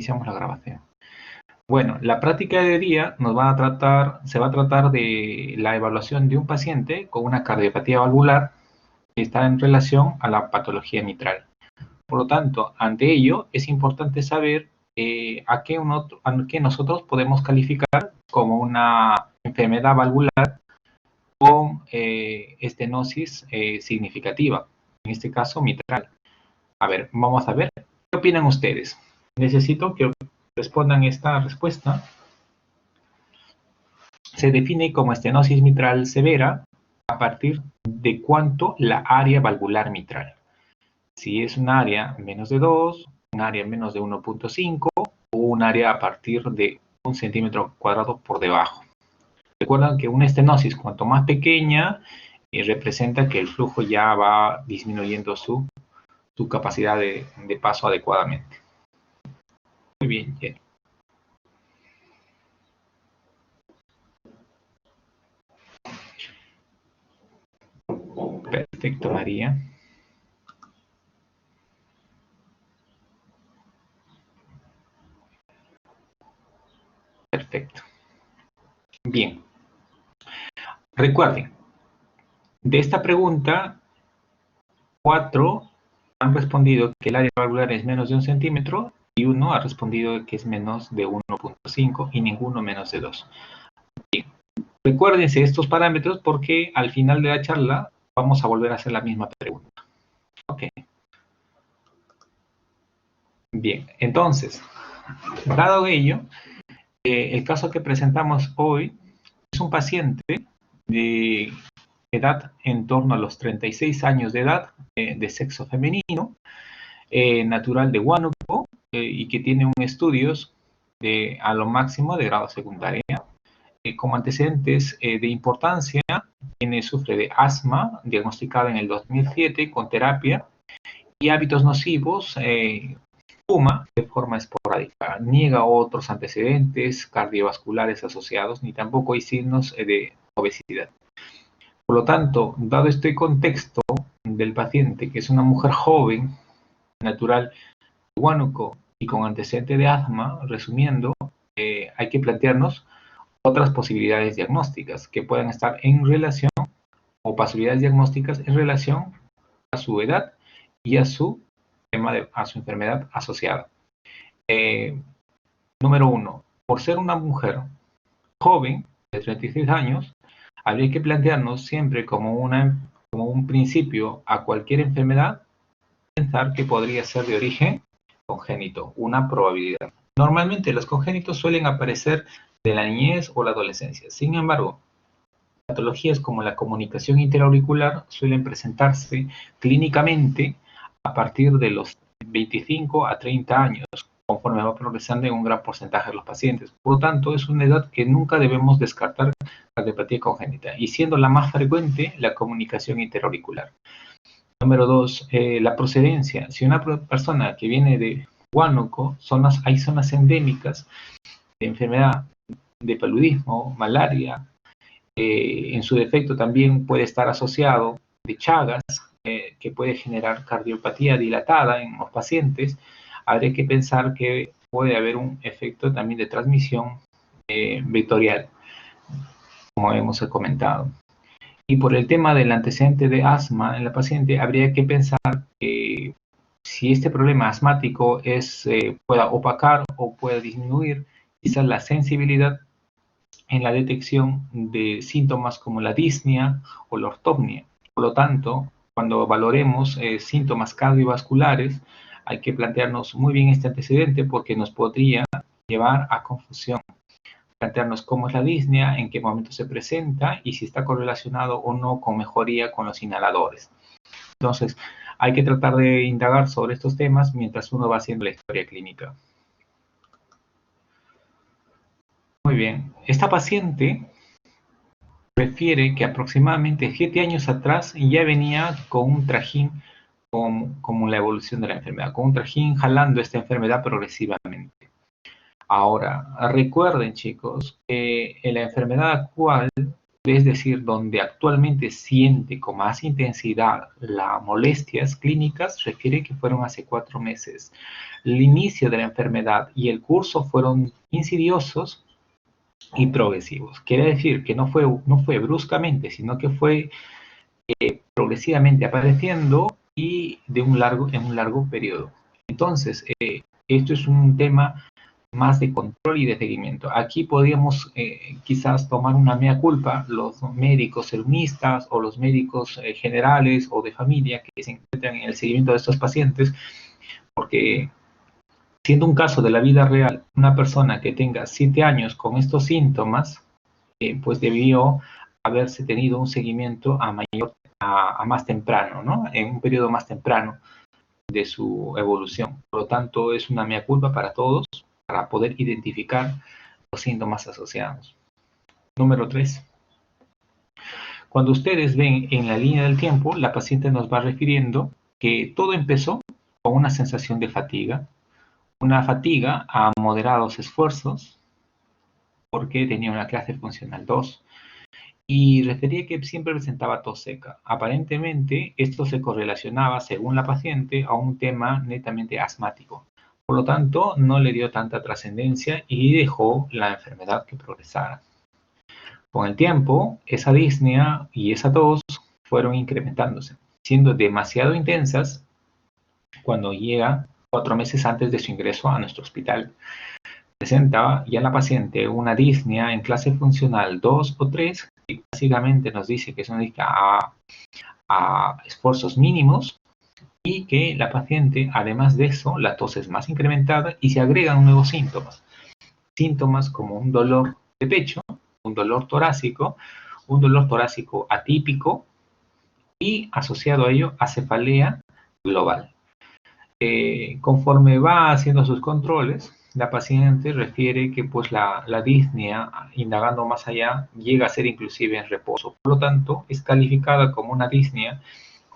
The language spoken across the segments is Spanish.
iniciamos la grabación. Bueno, la práctica de día se va a tratar de la evaluación de un paciente con una cardiopatía valvular que está en relación a la patología mitral. Por lo tanto, ante ello es importante saber a qué nosotros podemos calificar como una enfermedad valvular con estenosis significativa, en este caso mitral. A ver, vamos a ver. ¿Qué opinan ustedes? Necesito que respondan esta respuesta. Se define como estenosis mitral severa a partir de cuánto la área valvular mitral. Si es un área menos de 2, un área menos de 1.5 o un área a partir de 1 centímetro cuadrado por debajo. Recuerdan que una estenosis cuanto más pequeña representa que el flujo ya va disminuyendo su capacidad de paso adecuadamente. Muy bien, Jen. Perfecto, María. Perfecto. Bien. Recuerden, de esta pregunta, 4 han respondido que el área valvular es menos de 1 centímetro y 1 ha respondido que es menos de 1.5 y ninguno menos de 2. Bien. Recuérdense estos parámetros porque al final de la charla vamos a volver a hacer la misma pregunta. Ok. Bien, entonces, dado ello, el caso que presentamos hoy es un paciente de edad en torno a los 36 años de edad, de sexo femenino, natural de Huánuco y que tiene un estudios a lo máximo de grado secundaria. Como antecedentes de importancia, sufre de asma, diagnosticada en el 2007 con terapia, y hábitos nocivos, fuma de forma esporádica, niega otros antecedentes cardiovasculares asociados, ni tampoco hay signos de obesidad. Por lo tanto, dado este contexto del paciente, que es una mujer joven, natural de Huánuco y con antecedente de asma, resumiendo, hay que plantearnos otras posibilidades diagnósticas que puedan estar en relación, o posibilidades diagnósticas en relación a su edad y a su enfermedad asociada. Número 1, por ser una mujer joven de 36 años, habría que plantearnos siempre como un principio a cualquier enfermedad, pensar que podría ser de origen congénito, una probabilidad. Normalmente los congénitos suelen aparecer de la niñez o la adolescencia. Sin embargo, patologías como la comunicación interauricular suelen presentarse clínicamente a partir de los 25 a 30 años, conforme va progresando en un gran porcentaje de los pacientes. Por lo tanto, es una edad que nunca debemos descartar la cardiopatía congénita, y siendo la más frecuente la comunicación interauricular. Número 2, la procedencia. Si una persona que viene de Huánuco, hay zonas endémicas de enfermedad de paludismo, malaria, en su defecto también puede estar asociado de Chagas, que puede generar cardiopatía dilatada en los pacientes, habría que pensar que puede haber un efecto también de transmisión vectorial, como hemos comentado. Y por el tema del antecedente de asma en la paciente, habría que pensar que si este problema asmático pueda opacar o pueda disminuir quizás la sensibilidad en la detección de síntomas como la disnea o la ortopnia. Por lo tanto, cuando valoremos síntomas cardiovasculares, hay que plantearnos muy bien este antecedente porque nos podría llevar a confusión. Plantearnos cómo es la disnea, en qué momento se presenta y si está correlacionado o no con mejoría con los inhaladores. Entonces, hay que tratar de indagar sobre estos temas mientras uno va haciendo la historia clínica. Muy bien, esta paciente refiere que aproximadamente 7 años atrás ya venía con un trajín como la evolución de la enfermedad, con un trajín jalando esta enfermedad progresivamente. Ahora, recuerden chicos, que la enfermedad actual es decir, donde actualmente siente con más intensidad las molestias clínicas, refiere que fueron hace 4 meses. El inicio de la enfermedad y el curso fueron insidiosos y progresivos. Quiere decir que no fue bruscamente, sino que fue progresivamente apareciendo y en un largo periodo. Entonces, esto es un tema más de control y de seguimiento. Aquí podríamos quizás tomar una mea culpa los médicos serumistas o los médicos generales o de familia que se encuentran en el seguimiento de estos pacientes, porque siendo un caso de la vida real, una persona que tenga 7 años con estos síntomas, pues debió haberse tenido un seguimiento a más temprano, ¿no? En un periodo más temprano de su evolución. Por lo tanto, es una mea culpa para todos para poder identificar los síntomas asociados. Número 3. Cuando ustedes ven en la línea del tiempo, la paciente nos va refiriendo que todo empezó con una sensación de fatiga, una fatiga a moderados esfuerzos, porque tenía una clase funcional 2, y refería que siempre presentaba tos seca. Aparentemente, esto se correlacionaba, según la paciente, a un tema netamente asmático. Por lo tanto, no le dio tanta trascendencia y dejó la enfermedad que progresara. Con el tiempo, esa disnea y esa tos fueron incrementándose, siendo demasiado intensas cuando llega 4 meses antes de su ingreso a nuestro hospital. Presenta ya la paciente una disnea en clase funcional 2 o 3, que básicamente nos dice que se dedica a esfuerzos mínimos y que la paciente, además de eso, la tos es más incrementada y se agregan nuevos síntomas. Síntomas como un dolor de pecho, un dolor torácico atípico y asociado a ello acefalea global. Conforme va haciendo sus controles, la paciente refiere que pues la disnea, indagando más allá, llega a ser inclusive en reposo. Por lo tanto, es calificada como una disnea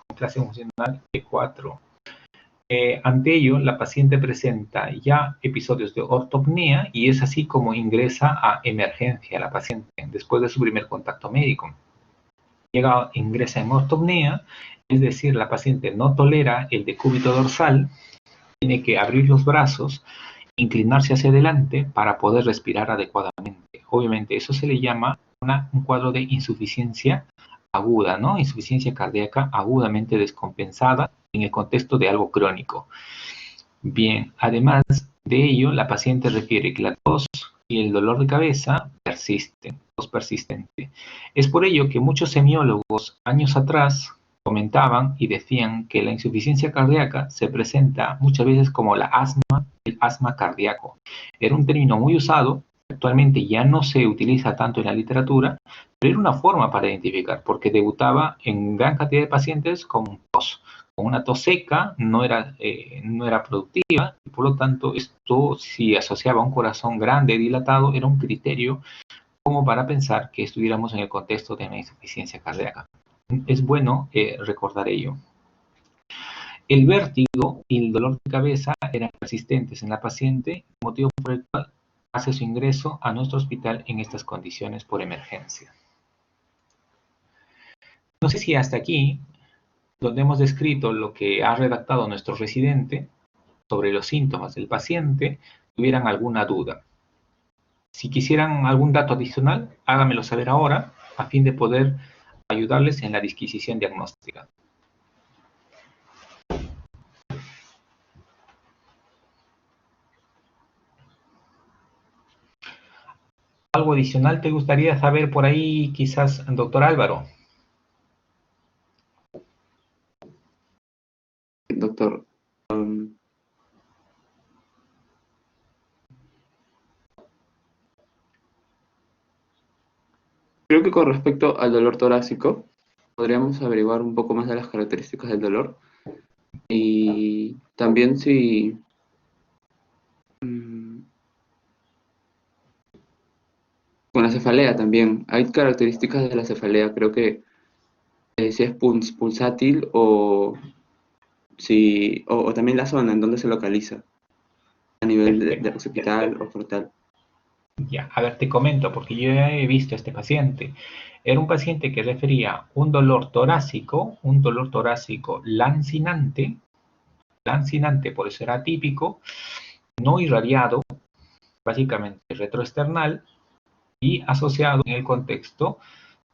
con clase funcional de 4. Ante ello, la paciente presenta ya episodios de ortopnea y es así como ingresa a emergencia la paciente después de su primer contacto médico. Ingresa en ortopnea, es decir, la paciente no tolera el decúbito dorsal, tiene que abrir los brazos, inclinarse hacia adelante para poder respirar adecuadamente. Obviamente, eso se le llama un cuadro de insuficiencia aguda, ¿no? Insuficiencia cardíaca agudamente descompensada en el contexto de algo crónico. Bien, además de ello, la paciente refiere que la tos y el dolor de cabeza persisten, tos persistente. Es por ello que muchos semiólogos años atrás comentaban y decían que la insuficiencia cardíaca se presenta muchas veces como el asma cardíaco. Era un término muy usado, actualmente ya no se utiliza tanto en la literatura, pero era una forma para identificar, porque debutaba en gran cantidad de pacientes con tos. Con una tos seca, no era productiva, y por lo tanto esto, si asociaba a un corazón grande, dilatado, era un criterio como para pensar que estuviéramos en el contexto de una insuficiencia cardíaca. Es bueno recordar ello. El vértigo y el dolor de cabeza eran persistentes en la paciente, motivo por el cual hace su ingreso a nuestro hospital en estas condiciones por emergencia. No sé si hasta aquí, donde hemos descrito lo que ha redactado nuestro residente sobre los síntomas del paciente, tuvieran alguna duda. Si quisieran algún dato adicional, háganmelo saber ahora, a fin de poder ayudarles en la disquisición diagnóstica. ¿Algo adicional te gustaría saber por ahí, quizás, doctor Álvaro? Doctor, creo que con respecto al dolor torácico, podríamos averiguar un poco más de las características del dolor y también si con la cefalea también. Hay características de la cefalea, creo que si es pulsátil o también la zona en donde se localiza, a nivel de occipital o frontal. Ya, a ver, te comento, porque yo ya he visto a este paciente. Era un paciente que refería un dolor torácico lancinante, por eso era atípico, no irradiado, básicamente retroesternal, y asociado en el contexto,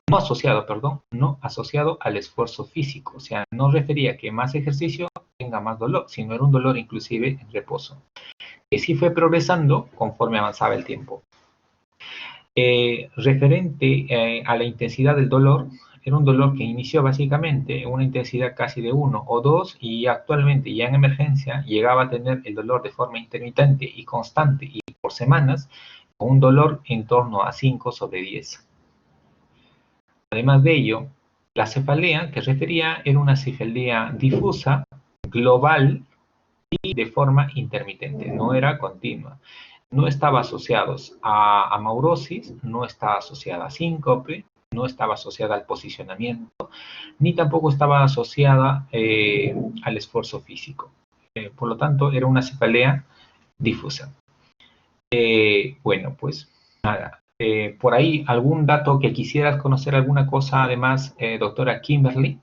no asociado al esfuerzo físico. O sea, no refería que más ejercicio tenga más dolor, sino era un dolor inclusive en reposo, que sí fue progresando conforme avanzaba el tiempo. Referente a la intensidad del dolor, era un dolor que inició básicamente en una intensidad casi de 1 o 2 y actualmente ya en emergencia llegaba a tener el dolor de forma intermitente y constante y por semanas, con un dolor en torno a 5 sobre 10. Además de ello, la cefalea que refería era una cefalea difusa, global y de forma intermitente, no era continua. No estaba asociada a maurosis, no estaba asociada a síncope, no estaba asociada al posicionamiento, ni tampoco estaba asociada al esfuerzo físico. Por lo tanto, era una cefalea difusa. Bueno, pues nada. Por ahí, ¿algún dato que quisieras conocer, alguna cosa además, doctora Kimberly?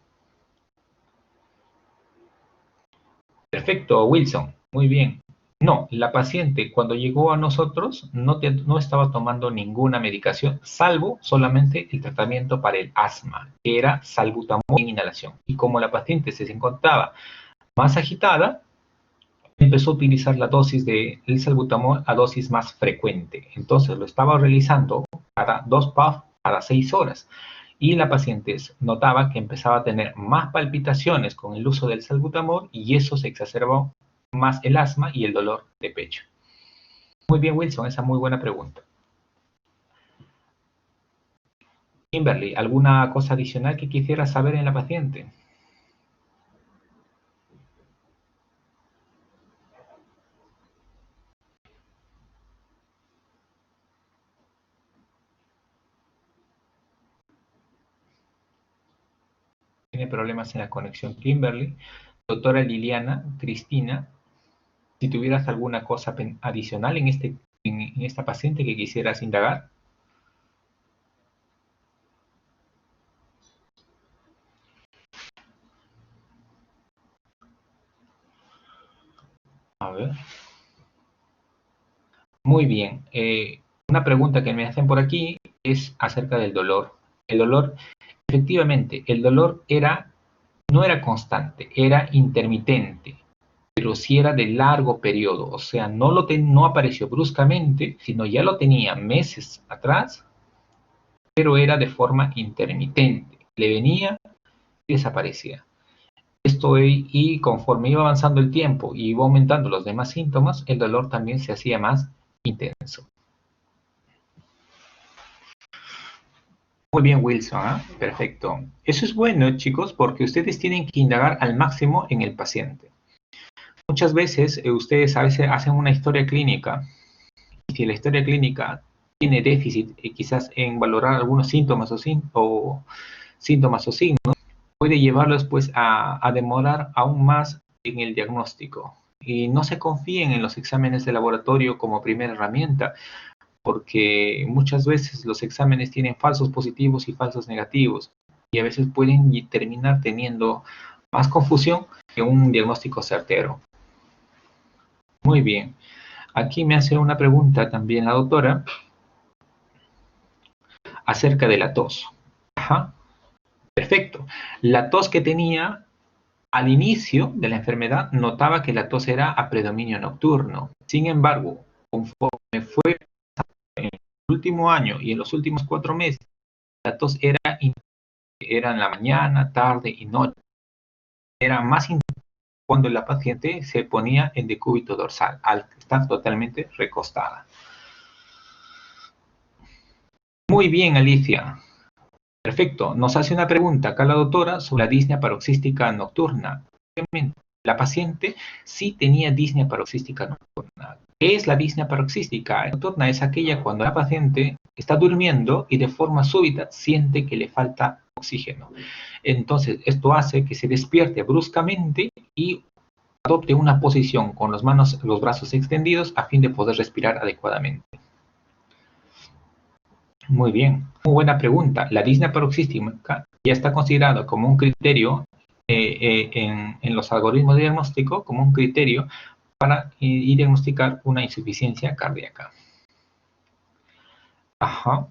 Perfecto, Wilson. Muy bien. No, la paciente cuando llegó a nosotros no estaba tomando ninguna medicación, salvo solamente el tratamiento para el asma, que era salbutamol en inhalación. Y como la paciente se encontraba más agitada, empezó a utilizar la dosis del salbutamol a dosis más frecuente. Entonces lo estaba realizando cada 2 puffs cada 6 horas. Y la paciente notaba que empezaba a tener más palpitaciones con el uso del salbutamol y eso se exacerbó más el asma y el dolor de pecho. Muy bien, Wilson, esa muy buena pregunta. Kimberly, ¿alguna cosa adicional que quisieras saber en la paciente? Tiene problemas en la conexión Kimberly. Doctora Liliana, Cristina, si tuvieras alguna cosa adicional en esta paciente que quisieras indagar. A ver. Muy bien. Una pregunta que me hacen por aquí es acerca del dolor. El dolor, efectivamente, el dolor no era constante, era intermitente, pero sí era de largo periodo. O sea, no apareció bruscamente, sino ya lo tenía meses atrás, pero era de forma intermitente. Le venía y desaparecía. Y conforme iba avanzando el tiempo y iba aumentando los demás síntomas, el dolor también se hacía más intenso. Muy bien, Wilson, ¿eh? Perfecto. Eso es bueno, chicos, porque ustedes tienen que indagar al máximo en el paciente. Muchas veces ustedes a veces hacen una historia clínica y si la historia clínica tiene déficit quizás en valorar algunos síntomas o signos, puede llevarlos pues a demorar aún más en el diagnóstico. Y no se confíen en los exámenes de laboratorio como primera herramienta, porque muchas veces los exámenes tienen falsos positivos y falsos negativos y a veces pueden terminar teniendo más confusión que un diagnóstico certero. Muy bien. Aquí me hace una pregunta también la doctora acerca de la tos. Ajá. Perfecto. La tos que tenía al inicio de la enfermedad notaba que la tos era a predominio nocturno. Sin embargo, conforme fue en el último año y en los últimos 4 meses, la tos era en la mañana, tarde y noche. Era más intensa cuando la paciente se ponía en decúbito dorsal, al estar totalmente recostada. Muy bien, Alicia. Perfecto. Nos hace una pregunta acá la doctora sobre la disnea paroxística nocturna. La paciente sí tenía disnea paroxística nocturna. ¿Qué es la disnea paroxística nocturna? Es aquella cuando la paciente está durmiendo y de forma súbita siente que le falta oxígeno. Entonces, esto hace que se despierte bruscamente y adopte una posición con los brazos extendidos a fin de poder respirar adecuadamente. Muy bien, muy buena pregunta. La disnea paroxística ya está considerada como un criterio en los algoritmos de diagnóstico, como un criterio para diagnosticar una insuficiencia cardíaca. Ajá.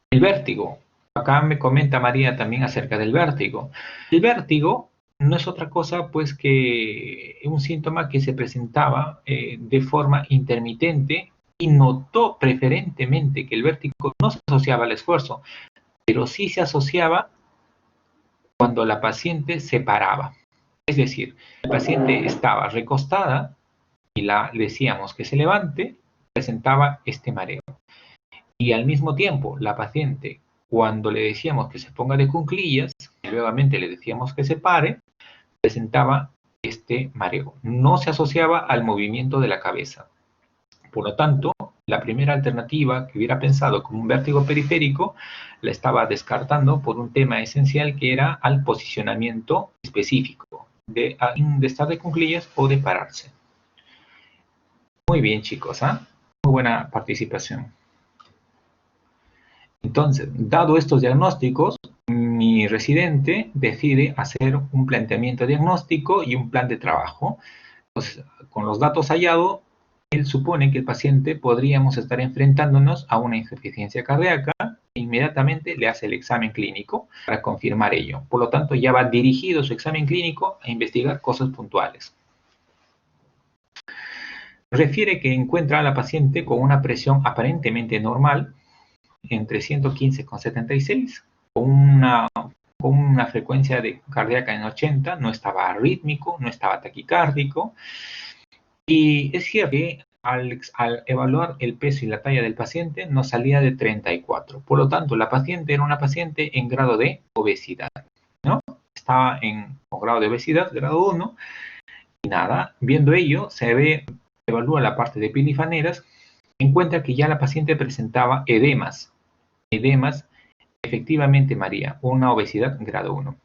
El vértigo. Acá me comenta María también acerca del vértigo. El vértigo no es otra cosa pues que un síntoma que se presentaba de forma intermitente y notó preferentemente que el vértigo no se asociaba al esfuerzo, pero sí se asociaba cuando la paciente se paraba. Es decir, la paciente estaba recostada y le decíamos que se levante, presentaba este mareo. Y al mismo tiempo, la paciente, cuando le decíamos que se ponga de cuclillas, y nuevamente le decíamos que se pare, presentaba este mareo. No se asociaba al movimiento de la cabeza. Por lo tanto, la primera alternativa que hubiera pensado como un vértigo periférico la estaba descartando por un tema esencial que era al posicionamiento específico de estar de cuclillas o de pararse. Muy bien, chicos, ¿eh? Muy buena participación. Entonces, dado estos diagnósticos, mi residente decide hacer un planteamiento diagnóstico y un plan de trabajo. Entonces, con los datos hallados, él supone que el paciente podríamos estar enfrentándonos a una insuficiencia cardíaca e inmediatamente le hace el examen clínico para confirmar ello. Por lo tanto, ya va dirigido su examen clínico a investigar cosas puntuales. Refiere que encuentra a la paciente con una presión aparentemente normal, entre 115,76, con una frecuencia cardíaca en 80, no estaba arrítmico, no estaba taquicárdico. Y es cierto que al evaluar el peso y la talla del paciente nos salía de 34. Por lo tanto, la paciente era una paciente en grado de obesidad, ¿no? Estaba con grado de obesidad, grado 1, y nada, viendo ello, evalúa la parte de pilifaneras, encuentra que ya la paciente presentaba edemas, efectivamente María, una obesidad grado 1.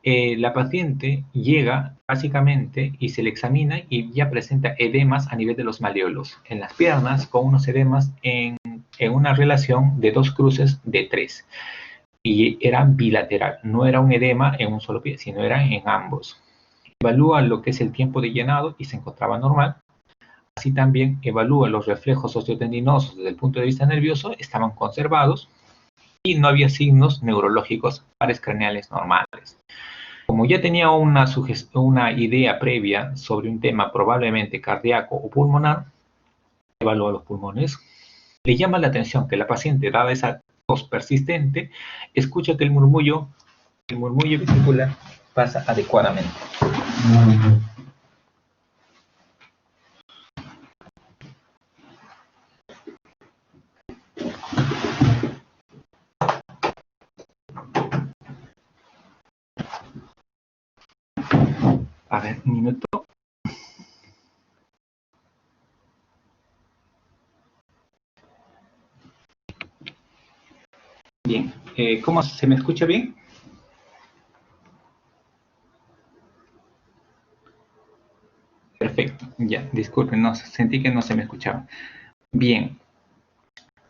La paciente llega básicamente y se le examina y ya presenta edemas a nivel de los maleolos, en las piernas, con unos edemas en una relación de 2 cruces de 3. Y era bilateral, no era un edema en un solo pie, sino era en ambos. Evalúa lo que es el tiempo de llenado y se encontraba normal. Así también evalúa los reflejos osteotendinosos desde el punto de vista nervioso, estaban conservados y no había signos neurológicos parescraneales normales. Como ya tenía una idea previa sobre un tema probablemente cardíaco o pulmonar, evalúa los pulmones. Le llama la atención que la paciente, dada esa tos persistente, escucha que el murmullo vesicular pasa adecuadamente. A ver, un minuto. Bien, ¿cómo se me escucha bien? Perfecto, ya, disculpen, no, sentí que no se me escuchaba. Bien,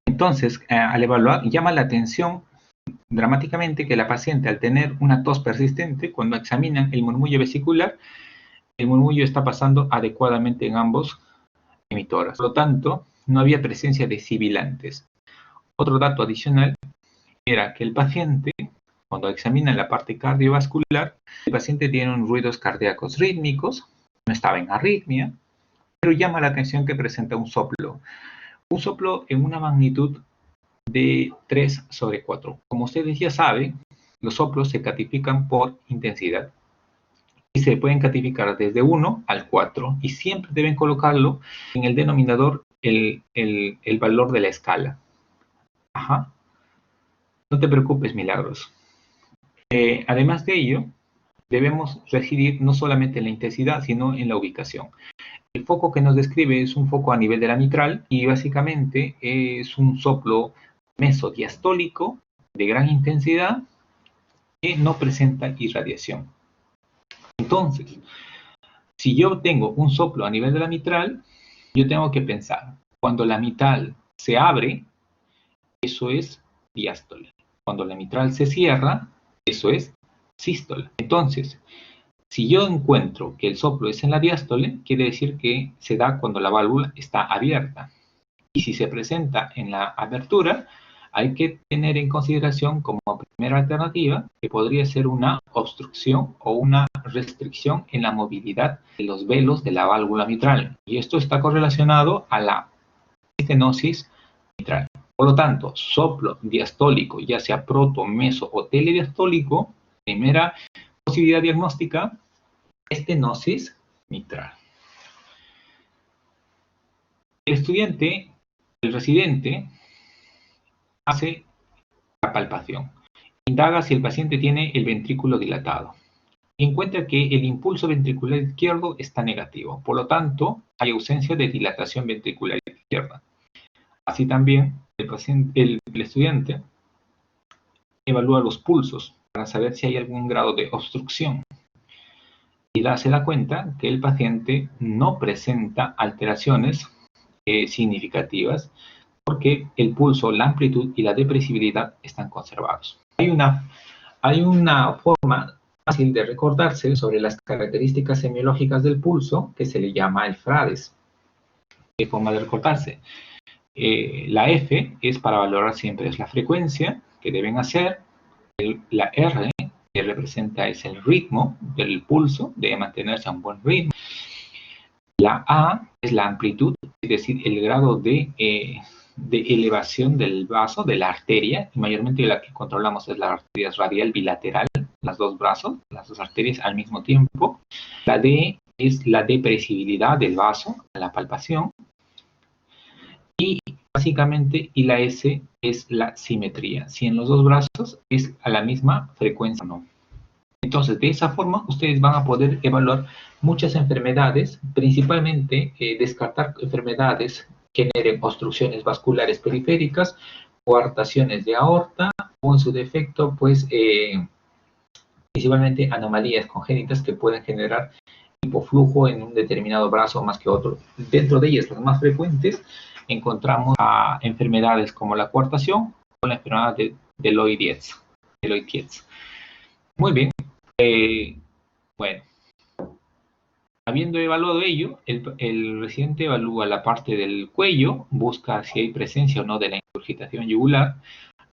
entonces, al evaluar, llama la atención dramáticamente que la paciente, al tener una tos persistente, cuando examinan el murmullo vesicular, el murmullo está pasando adecuadamente en ambos emitoras. Por lo tanto, no había presencia de sibilantes. Otro dato adicional era que el paciente, cuando examinan la parte cardiovascular, el paciente tiene unos ruidos cardíacos rítmicos, no estaba en arritmia, pero llama la atención que presenta un soplo. Un soplo en una magnitud de 3/4. Como ustedes ya saben, los soplos se catifican por intensidad y se pueden catificar desde 1 al 4 y siempre deben colocarlo en el denominador el valor de la escala. Ajá. No te preocupes, Milagros. Además de ello, debemos residir no solamente en la intensidad, sino en la ubicación. El foco que nos describe es un foco a nivel de la mitral y básicamente es un soplo mesodiastólico de gran intensidad que no presenta irradiación. Entonces, si yo tengo un soplo a nivel de la mitral, yo tengo que pensar, cuando la mitral se abre, eso es diástole. Cuando la mitral se cierra, eso es sístole. Entonces, si yo encuentro que el soplo es en la diástole, quiere decir que se da cuando la válvula está abierta. Y si se presenta en la abertura, hay que tener en consideración como primera alternativa que podría ser una obstrucción o una restricción en la movilidad de los velos de la válvula mitral. Y esto está correlacionado a la estenosis mitral. Por lo tanto, soplo diastólico, ya sea proto, meso o telediastólico, primera posibilidad diagnóstica, estenosis mitral. El estudiante, el residente, hace la palpación. Indaga si el paciente tiene el ventrículo dilatado. Encuentra que el impulso ventricular izquierdo está negativo. Por lo tanto, hay ausencia de dilatación ventricular izquierda. Así también, el estudiante evalúa los pulsos para saber si hay algún grado de obstrucción. Y se da cuenta que el paciente no presenta alteraciones significativas porque el pulso, la amplitud y la depresibilidad están conservados. Hay una forma fácil de recordarse sobre las características semiológicas del pulso que se le llama el FRADES. ¿Qué forma de recordarse? La F es para valorar siempre es la frecuencia que deben hacer. La R, que representa es el ritmo del pulso, debe mantenerse a un buen ritmo. La A es la amplitud, es decir, el grado de elevación del vaso, de la arteria, y mayormente la que controlamos es la arteria radial bilateral, los dos brazos, las dos arterias al mismo tiempo. La D es la depresibilidad del vaso a la palpación. Y básicamente, y la S es la simetría, si en los dos brazos es a la misma frecuencia o no. Entonces, de esa forma, ustedes van a poder evaluar muchas enfermedades, principalmente descartar enfermedades que generen obstrucciones vasculares periféricas, coartaciones de aorta, o en su defecto, pues, principalmente anomalías congénitas que pueden generar hipoflujo en un determinado brazo más que otro. Dentro de ellas, las más frecuentes, encontramos a enfermedades como la coartación o la enfermedad de Lloyd-Dietz. Muy bien. Bueno, habiendo evaluado ello, el residente evalúa la parte del cuello, busca si hay presencia o no de la ingurgitación yugular.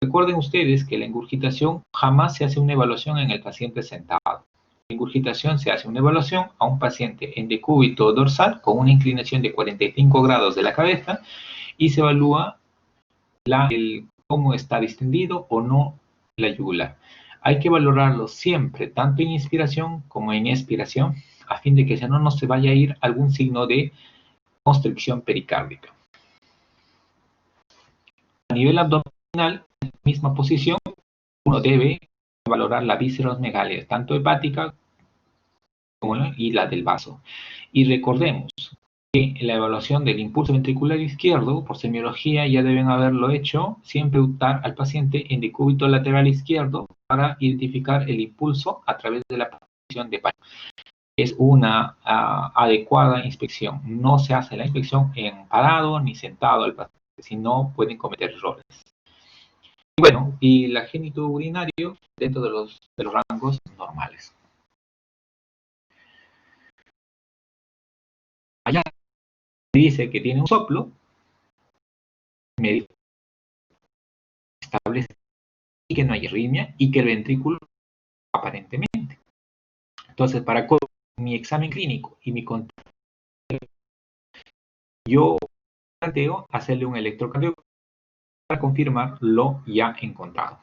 Recuerden ustedes que la ingurgitación jamás se hace una evaluación en el paciente sentado. La ingurgitación se hace una evaluación a un paciente en decúbito dorsal con una inclinación de 45 grados de la cabeza y se evalúa cómo está distendido o no la yugular. Hay que valorarlo siempre, tanto en inspiración como en expiración, a fin de que si no se vaya a ir algún signo de constricción pericárdica. A nivel abdominal, en la misma posición, uno debe valorar la viscerosmegalia, tanto hepática como y la del vaso. Y recordemos que la evaluación del impulso ventricular izquierdo, por semiología, ya deben haberlo hecho, siempre optar al paciente en decúbito lateral izquierdo para identificar el impulso a través de la posición de Paget. Es una adecuada inspección. No se hace la inspección en parado ni sentado al paciente, si no pueden cometer errores. Y bueno, y el agénito urinario dentro de los rangos normales. Allá dice que tiene un soplo, me establece que no hay arritmia y que el ventrículo aparentemente. Entonces, para mi examen clínico y mi control, yo planteo hacerle un electrocardiograma para confirmar lo ya encontrado.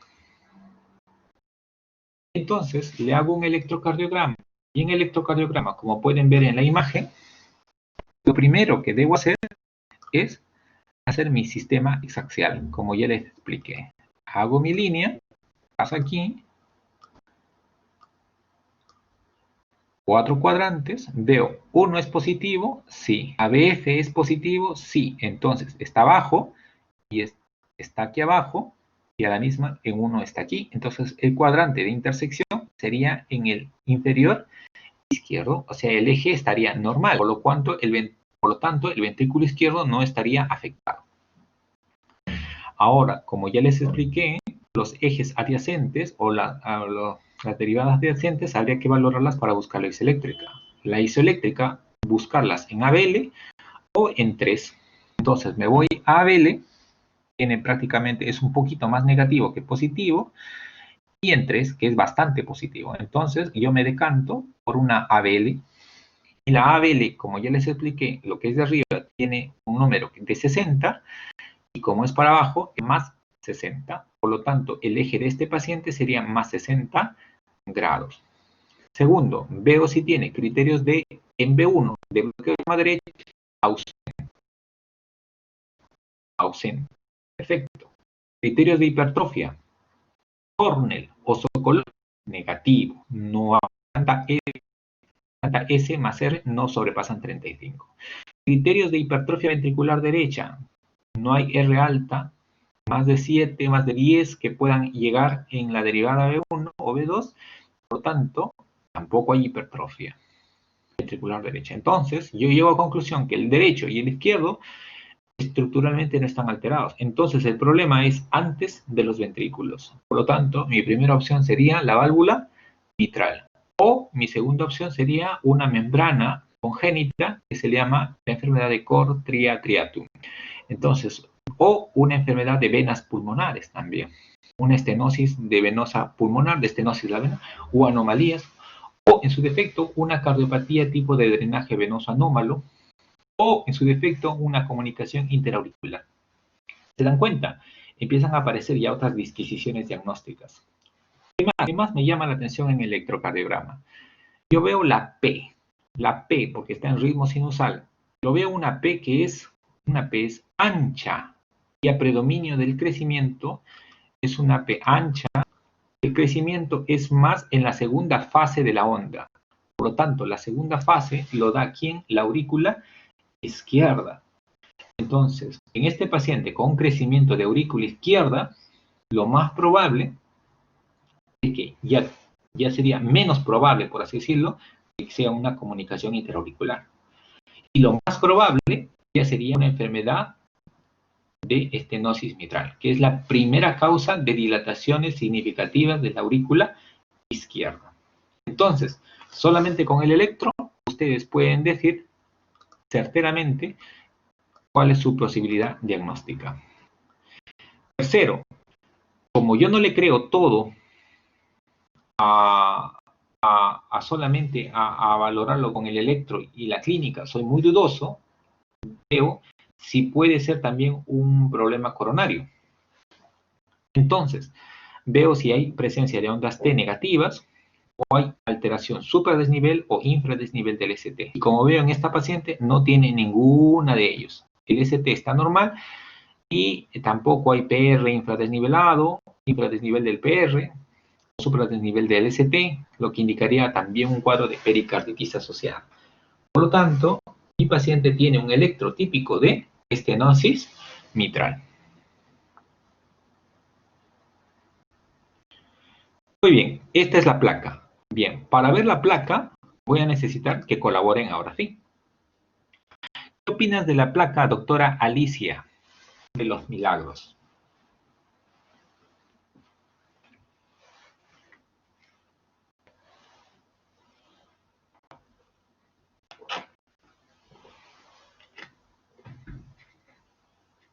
Entonces, le hago un electrocardiograma. Y en el electrocardiograma, como pueden ver en la imagen, lo primero que debo hacer es hacer mi sistema hexaxial, como ya les expliqué. Hago mi línea, paso aquí, 4 cuadrantes, veo, uno es positivo, sí. ABF es positivo, sí. Entonces, está abajo y está aquí abajo y a la misma en uno está aquí. Entonces, el cuadrante de intersección sería en el inferior izquierdo, o sea, el eje estaría normal, por lo tanto, el ventrículo izquierdo no estaría afectado. Ahora, como ya les expliqué, los ejes adyacentes o las derivadas adyacentes habría que valorarlas para buscar la isoeléctrica. La isoeléctrica, buscarlas en ABL o en 3. Entonces me voy a ABL, tiene prácticamente, es un poquito más negativo que positivo, y en 3, que es bastante positivo. Entonces yo me decanto por una ABL, y la ABL, como ya les expliqué, lo que es de arriba tiene un número de 60, y como es para abajo, más 60. Por lo tanto, el eje de este paciente sería más 60 grados. Segundo, veo si tiene criterios de en B1 de bloqueo de extrema derecha, ausente. Perfecto. Criterios de hipertrofia, Cornell o Sokolov, negativo. No tanta S más R no sobrepasan 35. Criterios de hipertrofia ventricular derecha, no hay R alta, más de 7, más de 10 que puedan llegar en la derivada B1 o B2, por lo tanto, tampoco hay hipertrofia ventricular derecha. Entonces, yo llego a conclusión que el derecho y el izquierdo estructuralmente no están alterados. Entonces, el problema es antes de los ventrículos. Por lo tanto, mi primera opción sería la válvula mitral. O mi segunda opción sería una membrana congénita que se llama la enfermedad de Cor-Triatriatum. Entonces, o una enfermedad de venas pulmonares también. Una estenosis de venosa pulmonar, de estenosis de la vena, o anomalías, o en su defecto una cardiopatía tipo de drenaje venoso anómalo, o en su defecto una comunicación interauricular. ¿Se dan cuenta? Empiezan a aparecer ya otras disquisiciones diagnósticas. ¿Qué más me llama la atención en el electrocardiograma? Yo veo la P, porque está en ritmo sinusal. Yo veo una P es ancha, y a predominio del crecimiento es una P ancha. El crecimiento es más en la segunda fase de la onda. Por lo tanto, la segunda fase lo da ¿quién? La aurícula izquierda. Entonces, en este paciente con crecimiento de aurícula izquierda, lo más probable es que ya sería menos probable, por así decirlo, que sea una comunicación interauricular. Y lo más probable ya sería una enfermedad de estenosis mitral, que es la primera causa de dilataciones significativas de la aurícula izquierda. Entonces, solamente con el electro, ustedes pueden decir certeramente cuál es su posibilidad diagnóstica. Tercero, como yo no le creo todo solamente a valorarlo con el electro y la clínica, soy muy dudoso, veo si puede ser también un problema coronario. Entonces, veo si hay presencia de ondas T negativas o hay alteración supradesnivel o infradesnivel del ST. Y como veo en esta paciente, no tiene ninguna de ellos. El ST está normal y tampoco hay PR infradesnivelado, infradesnivel del PR, supradesnivel del ST, lo que indicaría también un cuadro de pericarditis asociada. Por lo tanto, mi paciente tiene un electro típico de estenosis mitral. Muy bien, esta es la placa. Bien, para ver la placa voy a necesitar que colaboren ahora sí. ¿Qué opinas de la placa, doctora Alicia, de los Milagros?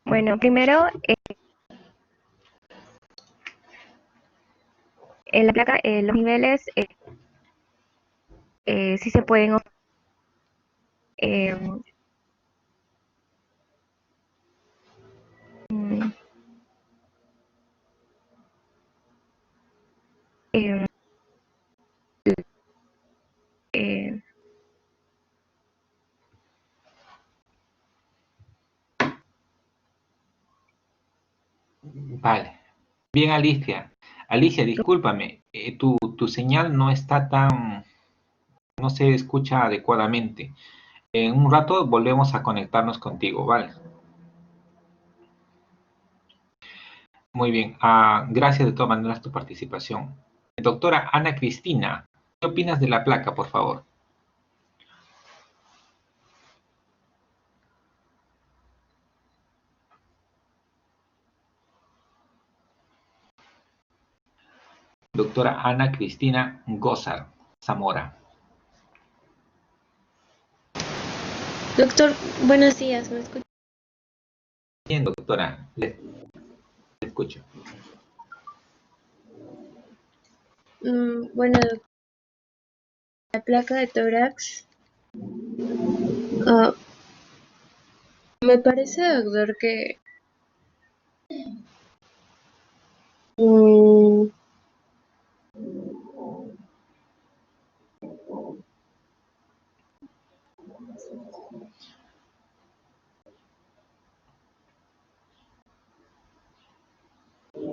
Bueno, primero, en la placa, los niveles sí se pueden eh, mm, eh, eh, Vale. Bien, Alicia. Alicia, discúlpame, tu señal no está no se escucha adecuadamente. En un rato volvemos a conectarnos contigo, ¿vale? Muy bien. Gracias de todas maneras tu participación. Doctora Ana Cristina, ¿qué opinas de la placa, por favor? Doctora Ana Cristina Gózar Zamora. Doctor, buenos días, ¿me escucha? Bien, doctora, le escucho. Bueno, la placa de tórax, ah, me parece, doctor, que mm,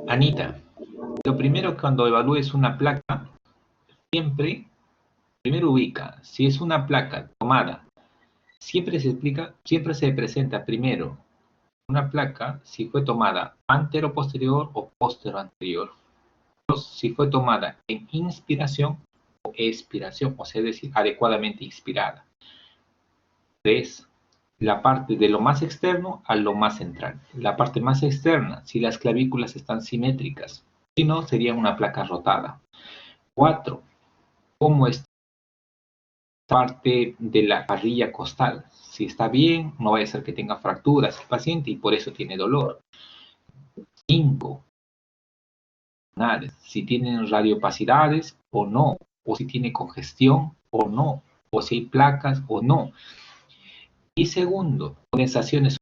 Anita, lo primero cuando evalúes una placa, primero ubica, si es una placa tomada, siempre se presenta primero una placa si fue tomada antero-posterior o posterior-anterior. Si fue tomada en inspiración o expiración, o sea, es decir, adecuadamente inspirada. 3. La parte de lo más externo a lo más central. La parte más externa, si las clavículas están simétricas. Si no, sería una placa rotada. 4. Cómo está parte de la parrilla costal. Si está bien, no vaya a ser que tenga fracturas el paciente y por eso tiene dolor. 5. Si tienen radiopacidades o no, o si tiene congestión o no, o si hay placas o no. Y segundo, condensaciones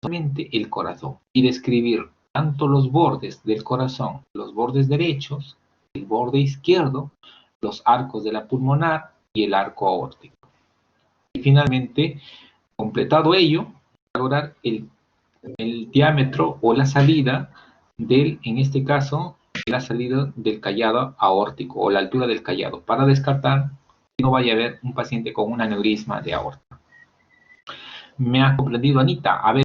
solamente el corazón y describir tanto los bordes del corazón, los bordes derechos, el borde izquierdo, los arcos de la pulmonar y el arco aórtico. Y finalmente, completado ello, valorar el diámetro o la salida del, en este caso, la salida del callado aórtico o la altura del callado, para descartar que no vaya a haber un paciente con un aneurisma de aorta. ¿Me ha comprendido, Anita? A ver,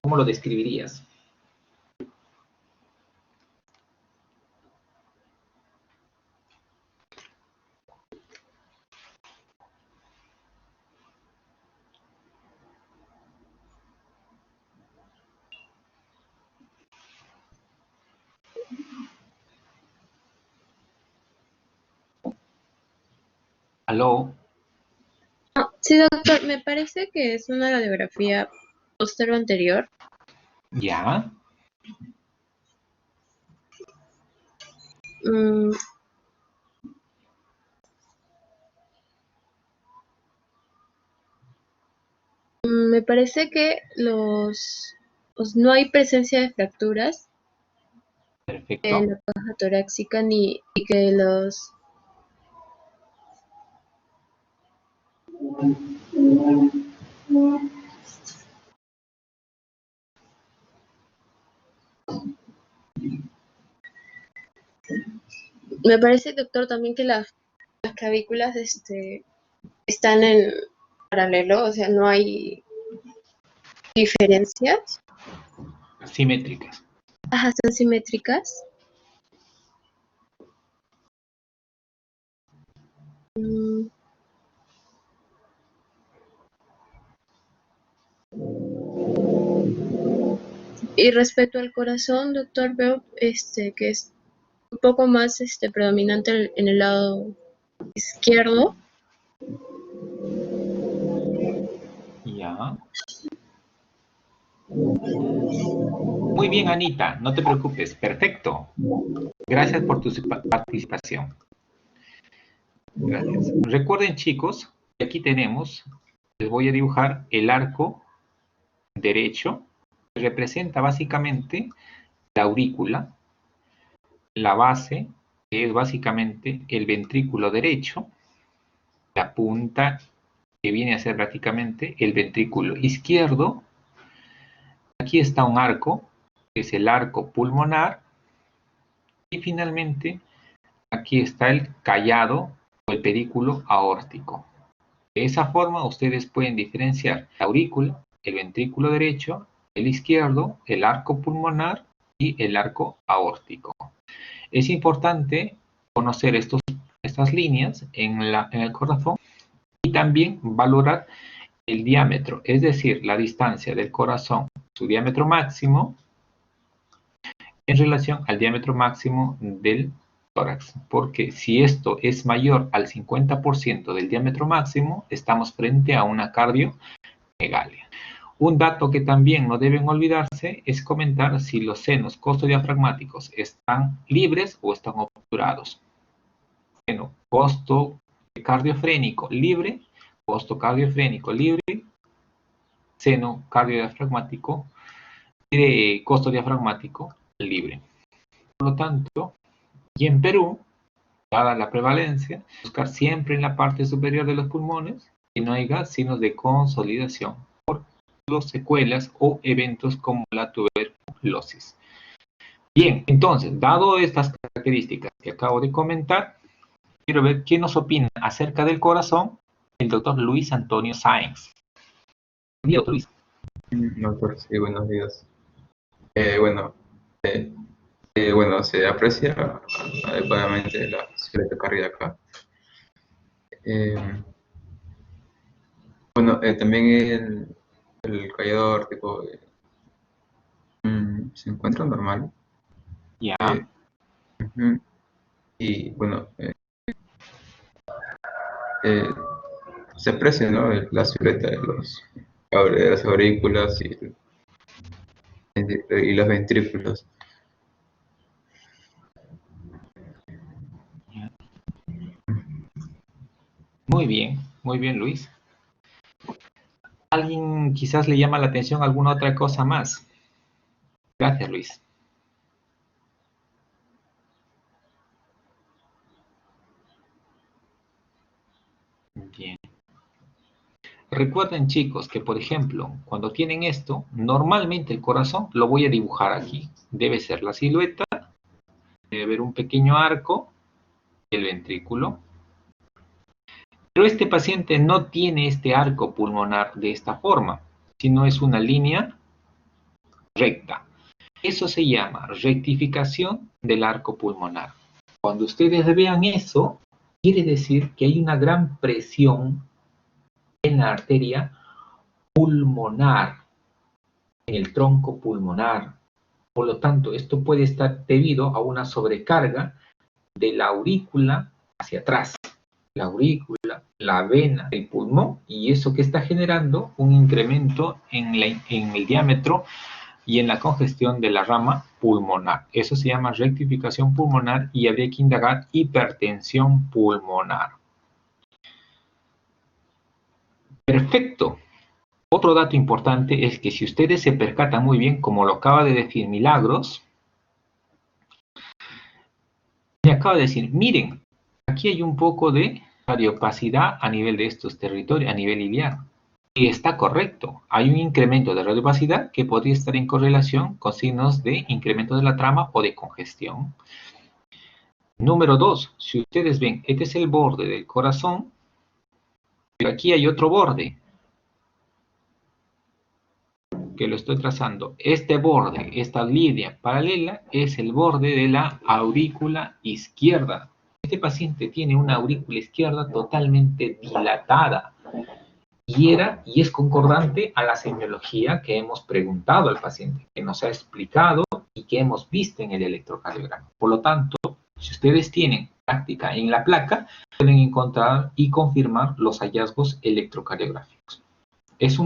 ¿cómo lo describirías? ¿Aló? sí, doctor, me parece que es una radiografía posterior-anterior. ¿Ya? Mm, Me parece que pues, no hay presencia de fracturas en Perfecto. la caja torácica ni y que los me parece, doctor, también que las clavículas están en paralelo, o sea, no hay diferencias. Simétricas. Ajá, son simétricas. Mm, Y respecto al corazón, doctor, veo que es un poco más predominante en el lado izquierdo. Ya. Muy bien, Anita, no te preocupes. Perfecto. Gracias por tu participación. Gracias. Recuerden, chicos, que aquí tenemos, les voy a dibujar el arco derecho, que representa básicamente la aurícula, la base, que es básicamente el ventrículo derecho, la punta, que viene a ser prácticamente el ventrículo izquierdo. Aquí está un arco, que es el arco pulmonar, y finalmente aquí está el callado o el pedículo aórtico. De esa forma ustedes pueden diferenciar la aurícula, el ventrículo derecho, el izquierdo, el arco pulmonar y el arco aórtico. Es importante conocer estas líneas en el corazón y también valorar el diámetro, es decir, la distancia del corazón, su diámetro máximo en relación al diámetro máximo del tórax, porque si esto es mayor al 50% del diámetro máximo, estamos frente a una cardiomegalia. Un dato que también no deben olvidarse es comentar si los senos costodiafragmáticos están libres o están obturados. Bueno, costo cardiofrénico libre, costo cardiofrénico libre, seno cardiodiafragmático, costo diafragmático libre. Por lo tanto, y en Perú, dada la prevalencia, buscar siempre en la parte superior de los pulmones que no haya signos de consolidación por las secuelas o eventos como la tuberculosis. Bien, entonces, dado estas características que acabo de comentar, quiero ver quién nos opina acerca del corazón, el doctor Luis Antonio Sáenz. Buen día, doctor Luis. Doctor, sí, buenos días. Bueno, se aprecia adecuadamente la silueta cardíaca. También el callador tipo se encuentra normal. Ya. Y bueno, se aprecia, ¿no? La silueta de las aurículas y los ventrículos. Muy bien, Luis. ¿Alguien quizás le llama la atención alguna otra cosa más? Gracias, Luis. Bien. Recuerden, chicos, que por ejemplo, cuando tienen esto, normalmente el corazón lo voy a dibujar aquí. Debe ser la silueta, debe haber un pequeño arco, el ventrículo. Pero este paciente no tiene este arco pulmonar de esta forma, sino es una línea recta. Eso se llama rectificación del arco pulmonar. Cuando ustedes vean eso, quiere decir que hay una gran presión en la arteria pulmonar, en el tronco pulmonar. Por lo tanto, esto puede estar debido a una sobrecarga de la aurícula hacia atrás. La aurícula, la vena, el pulmón, y eso que está generando un incremento en el diámetro y en la congestión de la rama pulmonar. Eso se llama rectificación pulmonar y habría que indagar hipertensión pulmonar. Perfecto. Otro dato importante es que si ustedes se percatan muy bien, como lo acaba de decir Milagros, me acaba de decir, miren, aquí hay un poco de radiopacidad a nivel de estos territorios, a nivel iliar. Y está correcto. Hay un incremento de radiopacidad que podría estar en correlación con signos de incremento de la trama o de congestión. Número 2. Si ustedes ven, este es el borde del corazón, pero aquí hay otro borde que lo estoy trazando. Este borde, esta línea paralela, es el borde de la aurícula izquierda. Este paciente tiene una aurícula izquierda totalmente dilatada y es concordante a la semiología que hemos preguntado al paciente, que nos ha explicado y que hemos visto en el electrocardiograma. Por lo tanto, si ustedes tienen práctica en la placa, pueden encontrar y confirmar los hallazgos electrocardiográficos. Es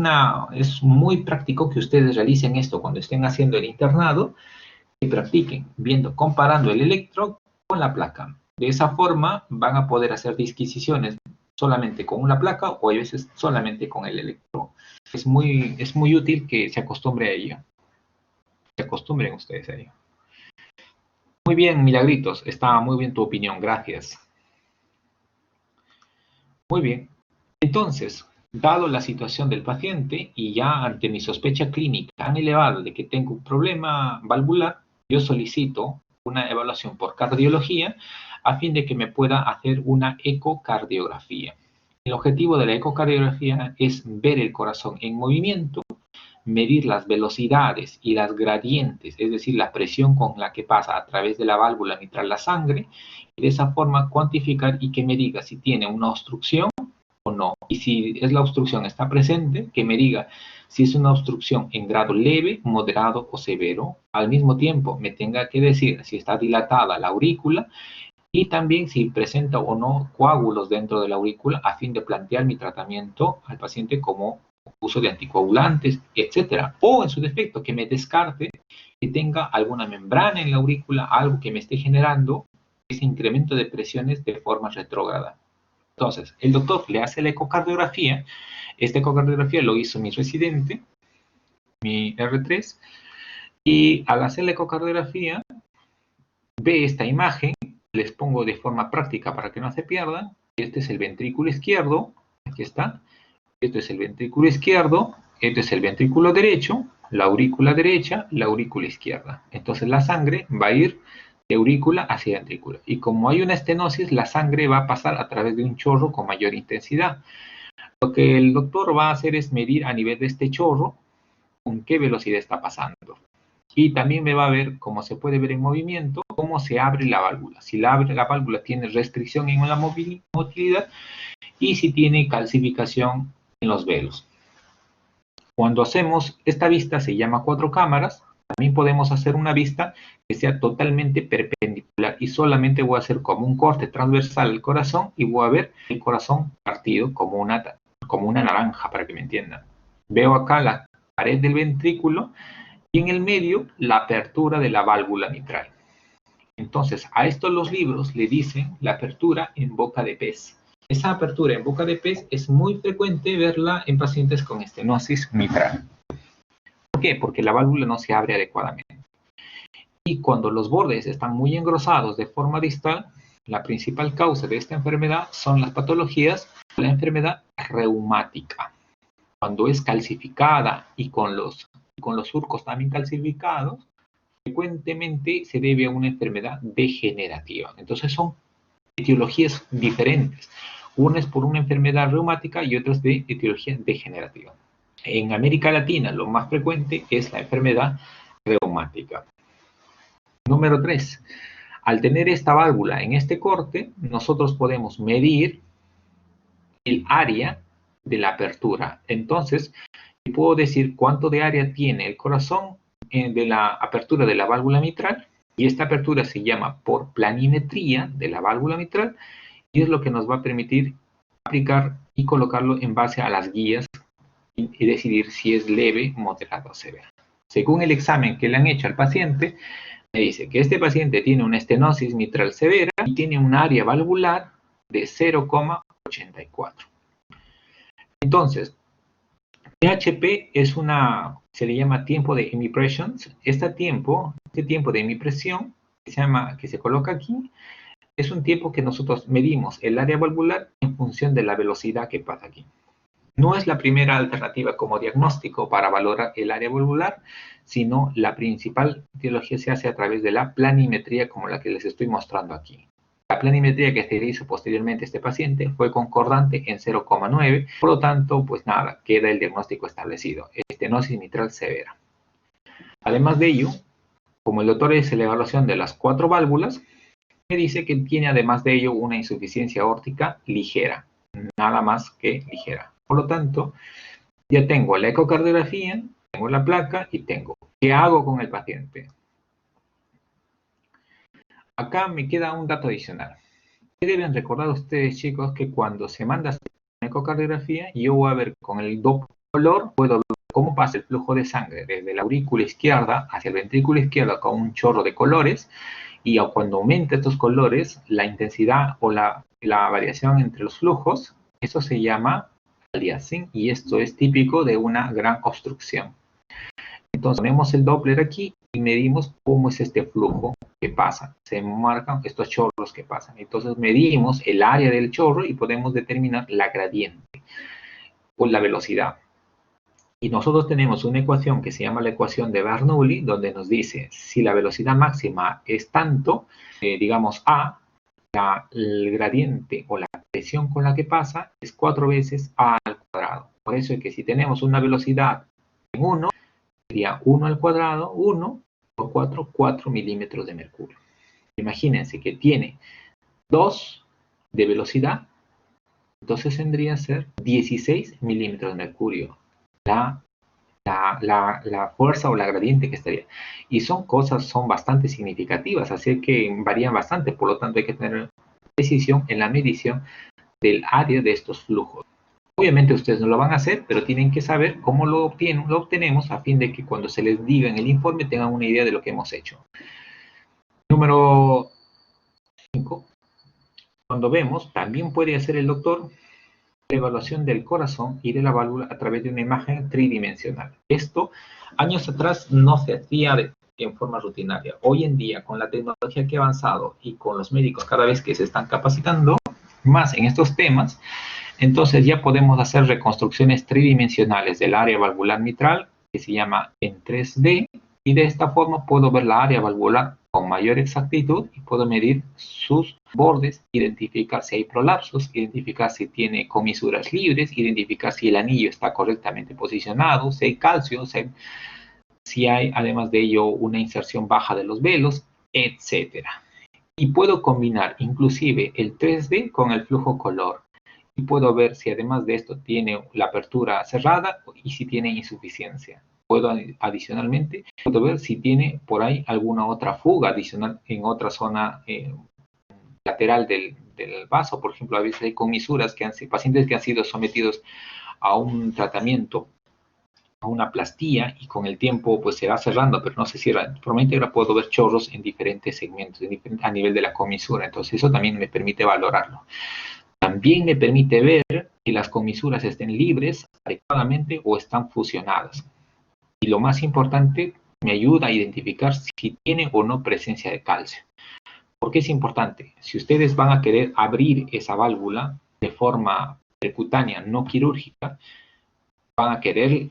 muy práctico que ustedes realicen esto cuando estén haciendo el internado y practiquen, comparando el electro con la placa. De esa forma van a poder hacer disquisiciones solamente con una placa o a veces solamente con el electro. Es muy útil que se acostumbre a ello. Se acostumbren ustedes a ello. Muy bien, Milagritos. Está muy bien tu opinión. Gracias. Muy bien. Entonces, dado la situación del paciente y ya ante mi sospecha clínica tan elevada de que tengo un problema valvular, yo solicito una evaluación por cardiología a fin de que me pueda hacer una ecocardiografía. El objetivo de la ecocardiografía es ver el corazón en movimiento, medir las velocidades y las gradientes, es decir, la presión con la que pasa a través de la válvula mitral la sangre, y de esa forma cuantificar y que me diga si tiene una obstrucción o no. Y si es la obstrucción está presente, que me diga si es una obstrucción en grado leve, moderado o severo. Al mismo tiempo me tenga que decir si está dilatada la aurícula y también si presenta o no coágulos dentro de la aurícula, a fin de plantear mi tratamiento al paciente como uso de anticoagulantes, etcétera. O en su defecto, que me descarte que tenga alguna membrana en la aurícula, algo que me esté generando ese incremento de presiones de forma retrógrada. Entonces, el doctor le hace la ecocardiografía. Esta ecocardiografía lo hizo mi residente, mi R3, y al hacer la ecocardiografía, ve esta imagen. Les pongo de forma práctica para que no se pierdan. Este es el ventrículo izquierdo, aquí está. Este es el ventrículo izquierdo, este es el ventrículo derecho, la aurícula derecha, la aurícula izquierda. Entonces la sangre va a ir de aurícula hacia ventrícula. Y como hay una estenosis, la sangre va a pasar a través de un chorro con mayor intensidad. Lo que el doctor va a hacer es medir a nivel de este chorro con qué velocidad está pasando. Y también me va a ver, como se puede ver en movimiento, cómo se abre la válvula. Si la válvula tiene restricción en la motilidad y si tiene calcificación en los velos. Cuando hacemos esta vista, se llama 4 cámaras. También podemos hacer una vista que sea totalmente perpendicular y solamente voy a hacer como un corte transversal al corazón y voy a ver el corazón partido como una naranja, para que me entiendan. Veo acá la pared del ventrículo y en el medio la apertura de la válvula mitral. Entonces, a esto los libros le dicen la apertura en boca de pez. Esa apertura en boca de pez es muy frecuente verla en pacientes con estenosis mitral. ¿Por qué? Porque la válvula no se abre adecuadamente. Y cuando los bordes están muy engrosados de forma distal, la principal causa de esta enfermedad son las patologías de la enfermedad reumática. Cuando es calcificada y con los surcos también calcificados, frecuentemente se debe a una enfermedad degenerativa. Entonces son etiologías diferentes. Una es por una enfermedad reumática y otra es de etiología degenerativa. En América Latina lo más frecuente es la enfermedad reumática. Número 3. Al tener esta válvula en este corte, nosotros podemos medir el área de la apertura. Entonces, puedo decir cuánto de área tiene el corazón de la apertura de la válvula mitral, y esta apertura se llama por planimetría de la válvula mitral, y es lo que nos va a permitir aplicar y colocarlo en base a las guías y decidir si es leve, moderado o severo. Según el examen que le han hecho al paciente, me dice que este paciente tiene una estenosis mitral severa y tiene un área valvular de 0,84. Entonces, THP se le llama tiempo de hemipressions. Este tiempo de hemipresión que se coloca aquí, es un tiempo que nosotros medimos el área valvular en función de la velocidad que pasa aquí. No es la primera alternativa como diagnóstico para valorar el área valvular, sino la principal etiología se hace a través de la planimetría, como la que les estoy mostrando aquí. La planimetría que se hizo posteriormente a este paciente fue concordante en 0,9, por lo tanto, pues nada, queda el diagnóstico establecido, estenosis mitral severa. Además de ello, como el doctor hace la evaluación de las 4 válvulas, me dice que tiene además de ello una insuficiencia aórtica ligera, nada más que ligera. Por lo tanto, ya tengo la ecocardiografía, tengo la placa y tengo. ¿Qué hago con el paciente? Acá me queda un dato adicional. Deben recordar ustedes, chicos, que cuando se manda a hacer una ecocardiografía, yo voy a ver con el Doppler, puedo ver cómo pasa el flujo de sangre desde la aurícula izquierda hacia el ventrículo izquierdo con un chorro de colores, y cuando aumenta estos colores, la intensidad o la variación entre los flujos, eso se llama aliasing, y esto es típico de una gran obstrucción. Entonces ponemos el Doppler aquí y medimos cómo es este flujo que pasa. Se marcan estos chorros que pasan. Entonces medimos el área del chorro y podemos determinar la gradiente o la velocidad. Y nosotros tenemos una ecuación que se llama la ecuación de Bernoulli, donde nos dice si la velocidad máxima es tanto, digamos A, el gradiente o la presión con la que pasa es 4 veces A al cuadrado. Por eso es que si tenemos una velocidad en 1, sería 1 al cuadrado, 1 por 4, 4 milímetros de mercurio. Imagínense que tiene 2 de velocidad, entonces tendría que ser 16 milímetros de mercurio la la fuerza o la gradiente que estaría. Y son bastante significativas, así que varían bastante, por lo tanto hay que tener precisión en la medición del área de estos flujos. Obviamente ustedes no lo van a hacer, pero tienen que saber cómo lo obtenemos a fin de que cuando se les diga en el informe tengan una idea de lo que hemos hecho. Número 5. Cuando vemos, también puede hacer el doctor la evaluación del corazón y de la válvula a través de una imagen tridimensional. Esto, años atrás, no se hacía en forma rutinaria. Hoy en día, con la tecnología que ha avanzado y con los médicos cada vez que se están capacitando más en estos temas, entonces ya podemos hacer reconstrucciones tridimensionales del área valvular mitral, que se llama en 3D, y de esta forma puedo ver la área valvular con mayor exactitud y puedo medir sus bordes, identificar si hay prolapsos, identificar si tiene comisuras libres, identificar si el anillo está correctamente posicionado, si hay calcio, si hay además de ello una inserción baja de los velos, etc. Y puedo combinar inclusive el 3D con el flujo color. Y puedo ver si además de esto tiene la apertura cerrada y si tiene insuficiencia. Adicionalmente, puedo ver si tiene por ahí alguna otra fuga adicional en otra zona lateral del vaso. Por ejemplo, a veces hay comisuras, pacientes que han sido sometidos a un tratamiento, a una plastía, y con el tiempo pues se va cerrando, pero no se cierra. Probablemente ahora puedo ver chorros en diferentes segmentos, a nivel de la comisura. Entonces eso también me permite valorarlo. También me permite ver si las comisuras estén libres adecuadamente o están fusionadas. Y lo más importante, me ayuda a identificar si tiene o no presencia de calcio. ¿Por qué es importante? Si ustedes van a querer abrir esa válvula de forma percutánea, no quirúrgica, van a querer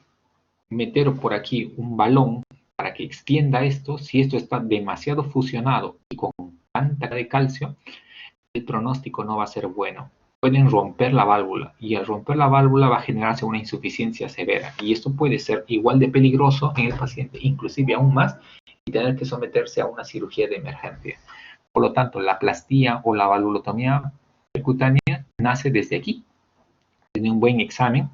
meter por aquí un balón para que extienda esto. Si esto está demasiado fusionado y con tanta de calcio, el pronóstico no va a ser bueno. Pueden romper la válvula y al romper la válvula va a generarse una insuficiencia severa, y esto puede ser igual de peligroso en el paciente, inclusive aún más, y tener que someterse a una cirugía de emergencia. Por lo tanto, la plastía o la valvulotomía percutánea nace desde aquí, desde un buen examen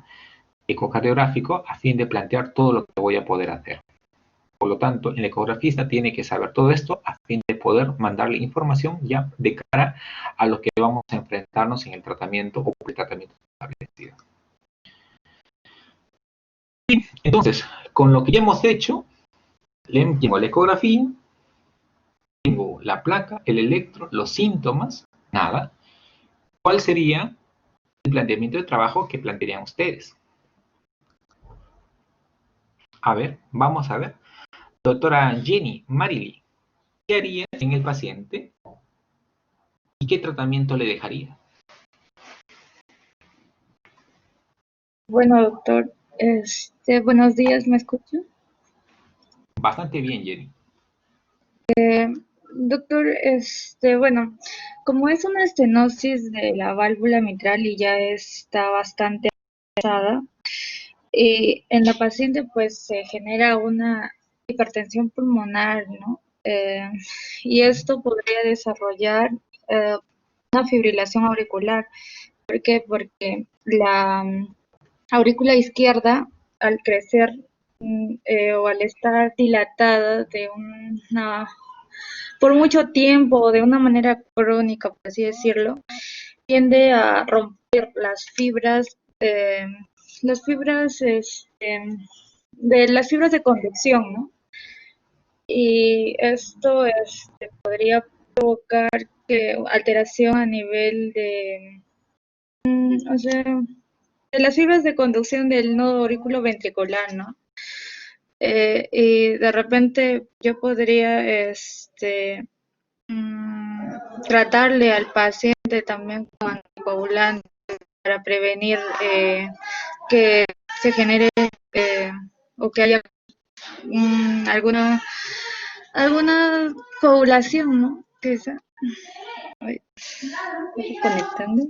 ecocardiográfico a fin de plantear todo lo que voy a poder hacer. Por lo tanto, el ecografista tiene que saber todo esto a fin de poder mandarle información ya de cara a lo que vamos a enfrentarnos en el tratamiento o pretratamiento establecido. Entonces, con lo que ya hemos hecho, tengo la ecografía, tengo la placa, el electro, los síntomas, nada. ¿Cuál sería el planteamiento de trabajo que plantearían ustedes? A ver, vamos a ver. Doctora Jenny Marily, ¿qué haría en el paciente y qué tratamiento le dejaría? Bueno, doctor, buenos días, ¿me escucha? Bastante bien, Jenny. Doctor, bueno, como es una estenosis de la válvula mitral y ya está bastante avanzada, en la paciente pues se genera una hipertensión pulmonar, ¿no? Y esto podría desarrollar una fibrilación auricular. ¿Por qué? Porque la aurícula izquierda, al crecer o al estar dilatada por mucho tiempo o de una manera crónica, por así decirlo, tiende a romper las fibras de conducción, ¿no? Y esto podría provocar alteración a nivel de las fibras de conducción del nodo auriculoventricular, ¿no? Y de repente yo podría tratarle al paciente también con anticoagulantes para prevenir que se genere o que haya alguna coagulación, ¿no? Estoy conectando.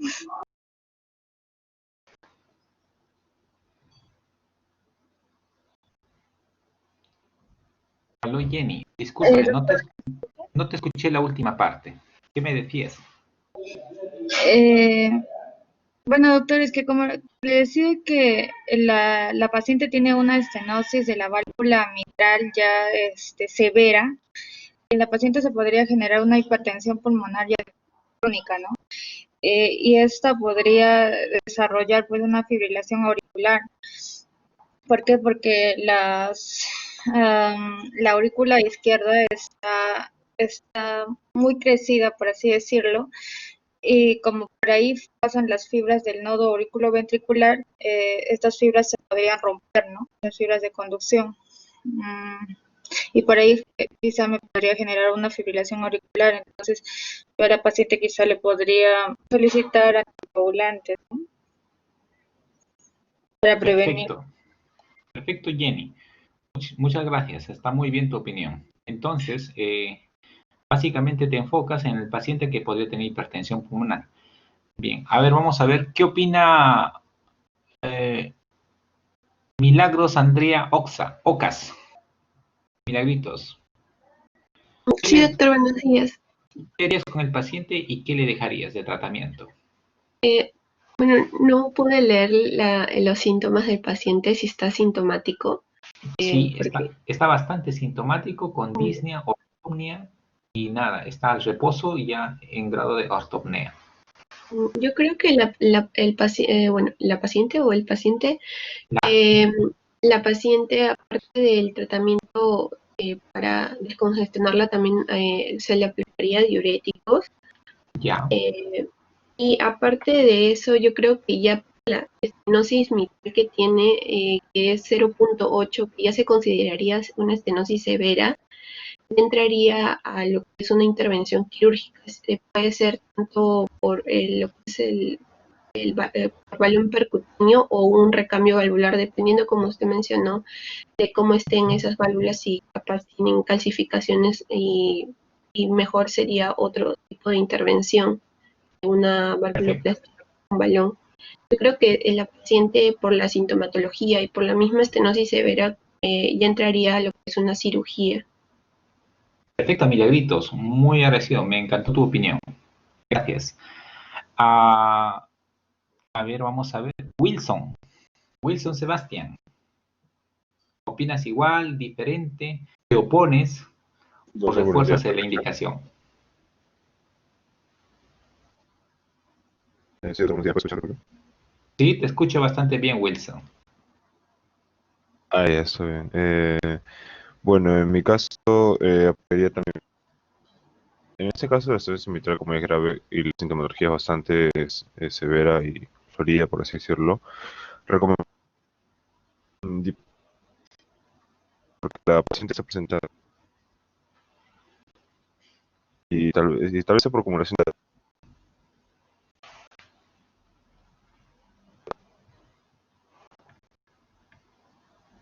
Aló, Jenny, discúlpame, no te escuché la última parte. ¿Qué me decías? Bueno, doctor, es que como le decía que la paciente tiene una estenosis de la válvula mitral ya severa, en la paciente se podría generar una hipertensión pulmonar ya crónica, ¿no? Y esta podría desarrollar pues una fibrilación auricular. ¿Por qué? Porque la aurícula izquierda está muy crecida, por así decirlo, y como por ahí pasan las fibras del nodo auriculoventricular, estas fibras se podrían romper, ¿no? Las fibras de conducción. Y por ahí quizá me podría generar una fibrilación auricular, entonces yo a la paciente quizá le podría solicitar anticoagulantes, ¿no? Para prevenir. Perfecto. Perfecto, Jenny. Muchas gracias. Está muy bien tu opinión. Entonces, básicamente te enfocas en el paciente que podría tener hipertensión pulmonar. Bien, a ver, vamos a ver qué opina Milagros Andrea Ocas. Milagritos. Sí, doctor, buenos días. ¿Qué harías con el paciente y qué le dejarías de tratamiento? Bueno, no pude leer los síntomas del paciente, si está sintomático, Sí, porque está bastante sintomático con disnea, ortopnea y nada, está al reposo y ya en grado de ortopnea. yo creo que la paciente o el paciente, la paciente, aparte del tratamiento para descongestionarla, también se le aplicaría diuréticos. Ya, Y aparte de eso, yo creo que ya la estenosis mitral que tiene, que es 0.8, que ya se consideraría una estenosis severa, entraría a lo que es una intervención quirúrgica. Puede ser tanto por lo que es por balón percutáneo o un recambio valvular, dependiendo, como usted mencionó, de cómo estén esas válvulas, si capaz tienen calcificaciones y mejor sería otro tipo de intervención, una perfecto. valvuloplastia con balón. Yo creo que la paciente, por la sintomatología y por la misma estenosis severa, ya entraría a lo que es una cirugía. Perfecto, Milagritos. Muy agradecido. Me encantó tu opinión. Gracias. A ver, vamos a ver. Wilson. Wilson Sebastián. ¿Opinas igual, diferente? ¿Te opones o Doctor, buenos días. refuerzas la indicación? Sí, buenos días, ¿puedes escucharme? Sí, te escucho bastante bien, Wilson. Ah, ya, estoy bien. Bueno, en mi caso, aplicaría también. En este caso, la estrés mitral, como es grave y la sintomatología es bastante severa y florida, por así decirlo, recomiendo porque la paciente se presenta y tal vez por acumulación de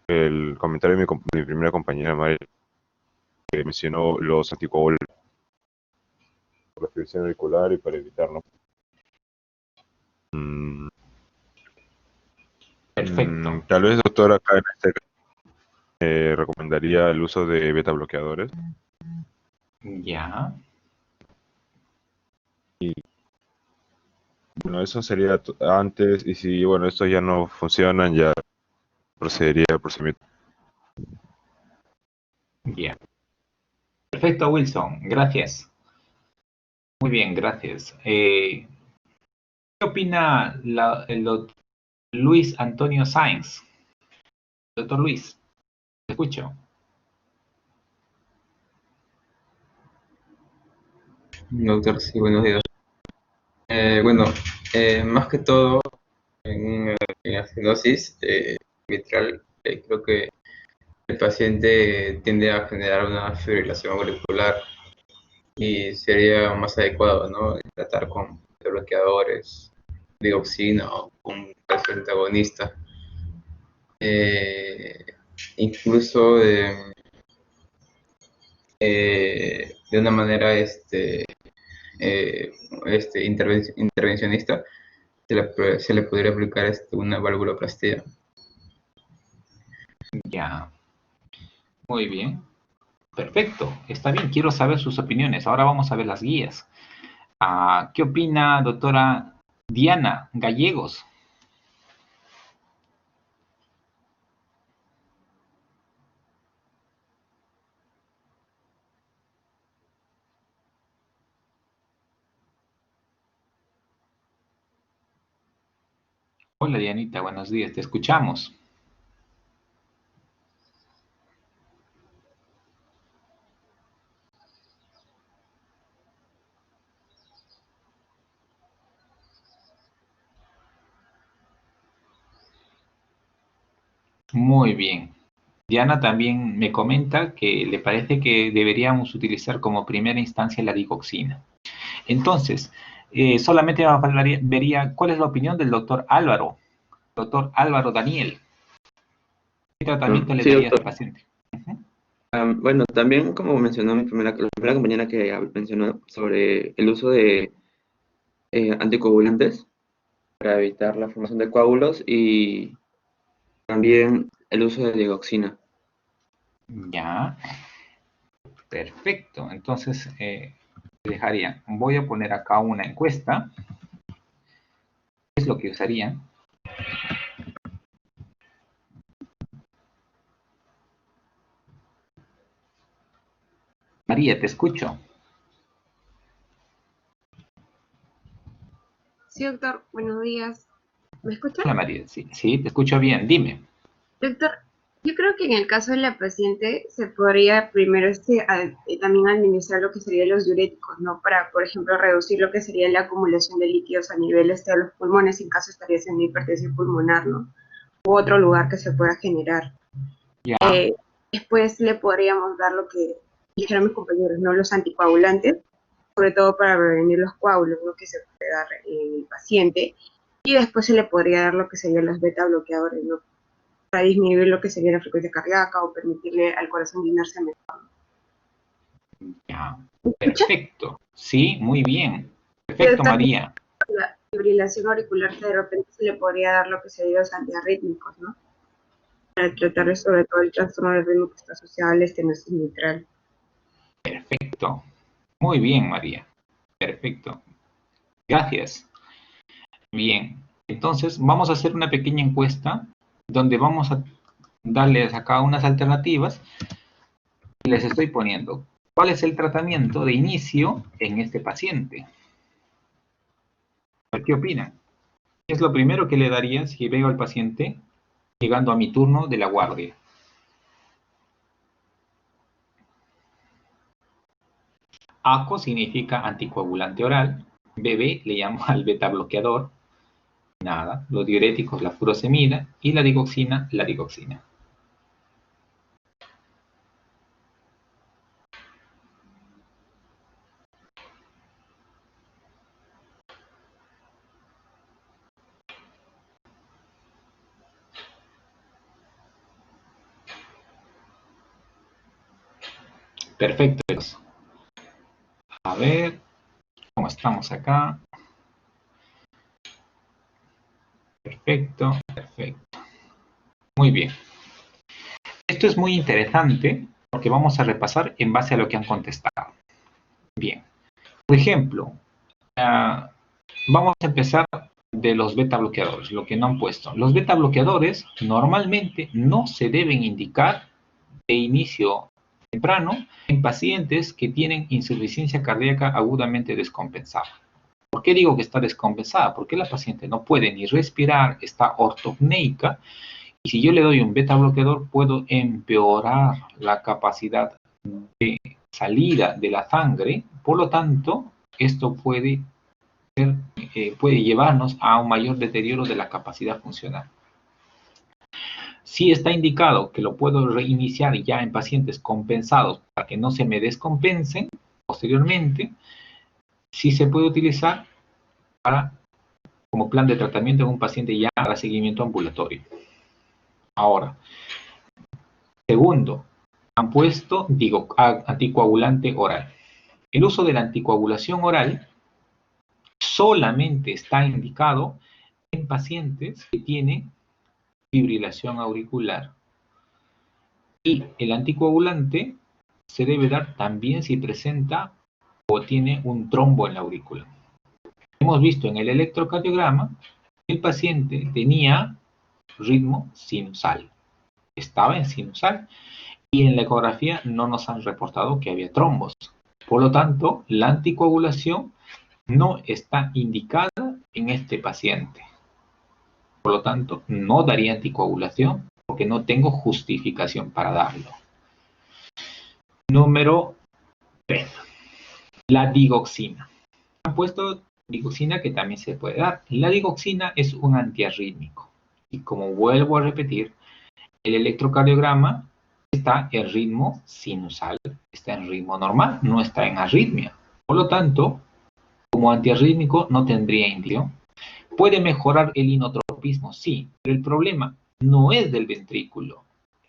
el comentario de mi primera compañera Mari, que mencionó los anticoagulantes por la fibrilación auricular y para evitarlo. Perfecto. Tal vez, doctor, acá en este caso, recomendaría el uso de beta bloqueadores. Ya. Y bueno, eso sería antes, y si bueno, estos ya no funcionan, ya procedería al procedimiento. Ya. Perfecto, Wilson. Gracias. Muy bien, gracias. ¿Qué opina el doctor Luis Antonio Sáenz? Doctor Luis, te escucho. Doctor, sí, buenos días. Bueno, más que todo en estenosis mitral, creo que el paciente tiende a generar una fibrilación auricular y sería más adecuado, ¿no? Tratar con bloqueadores, digoxina o un calcio antagonista. Eh, incluso de una manera intervencionista se le podría aplicar una valvuloplastía. Ya. Muy bien. Perfecto. Está bien. Quiero saber sus opiniones. Ahora vamos a ver las guías. ¿Qué opina, doctora Diana Gallegos. Hola Dianita, buenos días, te escuchamos. Muy bien. Diana también me comenta que le parece que deberíamos utilizar como primera instancia la digoxina. Entonces, solamente vería cuál es la opinión del doctor Álvaro Daniel. ¿Qué tratamiento le Sí, daría a este doctor. paciente? Ujú. Bueno, también como mencionó la primera compañera que mencionó sobre el uso de anticoagulantes para evitar la formación de coágulos y también el uso de digoxina. Ya, perfecto. Entonces, dejaría, voy a poner acá una encuesta. ¿Qué es lo que usarían? María, te escucho. Sí, doctor, buenos días. ¿Me escucha? Hola María, sí, sí, te escucho bien. Dime. Doctor, yo creo que en el caso de la paciente se podría primero también administrar lo que serían los diuréticos, ¿no? Para, por ejemplo, reducir lo que sería la acumulación de líquidos a nivel de los pulmones en caso estaría siendo hipertensión pulmonar, ¿no? U otro lugar que se pueda generar. Ya, Después le podríamos dar lo que dijeron mis compañeros, ¿no? Los anticoagulantes, sobre todo para prevenir los coágulos, ¿no? Que se puede dar en el paciente. Y después se le podría dar lo que serían los beta bloqueadores, ¿no? Para disminuir lo que sería la frecuencia cardíaca o permitirle al corazón llenarse mejor. ya. ¿Me escucha? Perfecto. Sí, muy bien. Pero Perfecto, también María. la fibrilación auricular que de repente se le podría dar lo que serían los antiarrítmicos, ¿no? Para tratar sobre todo el trastorno del ritmo que está asociado al estenosis mitral. Perfecto. Muy bien, María. Perfecto. Gracias. Bien. Entonces, vamos a hacer una pequeña encuesta donde vamos a darles acá unas alternativas y les estoy poniendo. ¿Cuál es el tratamiento de inicio en este paciente? ¿Qué opinan? ¿Qué es lo primero que le daría si veo al paciente llegando a mi turno de la guardia? ACO significa anticoagulante oral. BB le llamo al beta bloqueador. Nada. Los diuréticos, la furosemida. Y la digoxina, la digoxina. Perfecto. A ver cómo estamos acá. Perfecto, perfecto. Muy bien. Esto es muy interesante porque vamos a repasar en base a lo que han contestado. Bien. Por ejemplo, vamos a empezar de los beta bloqueadores, lo que no han puesto. Los beta bloqueadores normalmente no se deben indicar de inicio temprano en pacientes que tienen insuficiencia cardíaca agudamente descompensada. ¿Por qué digo que está descompensada? Porque la paciente no puede ni respirar, está ortopneica, y si yo le doy un beta bloqueador puedo empeorar la capacidad de salida de la sangre, por lo tanto, esto puede llevarnos a un mayor deterioro de la capacidad funcional. Si está indicado que lo puedo reiniciar ya en pacientes compensados para que no se me descompensen posteriormente, sí se puede utilizar como plan de tratamiento en un paciente ya para seguimiento ambulatorio. Ahora, segundo, han puesto anticoagulante oral. El uso de la anticoagulación oral solamente está indicado en pacientes que tienen fibrilación auricular. Y el anticoagulante se debe dar también si presenta o tiene un trombo en la aurícula. hemos visto en el electrocardiograma que el paciente tenía ritmo sinusal, estaba en sinusal, y en la ecografía no nos han reportado que había trombos. Por lo tanto, la anticoagulación no está indicada en este paciente. Por lo tanto, no daría anticoagulación porque no tengo justificación para darlo. Número 3. La digoxina. Han puesto digoxina que también se puede dar. La digoxina es un antiarrítmico. Y como vuelvo a repetir, el electrocardiograma está en ritmo sinusal, está en ritmo normal, no está en arritmia. Por lo tanto, como antiarrítmico no tendría indicación. ¿Puede mejorar el inotropismo? Sí, pero el problema no es del ventrículo.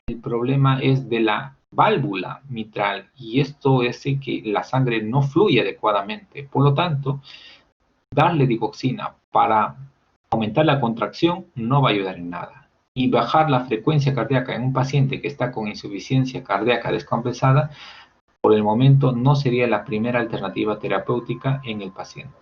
El problema es de la válvula mitral y esto es que la sangre no fluye adecuadamente. Por lo tanto, darle digoxina para aumentar la contracción no va a ayudar en nada. Y bajar la frecuencia cardíaca en un paciente que está con insuficiencia cardíaca descompensada, por el momento no sería la primera alternativa terapéutica en el paciente.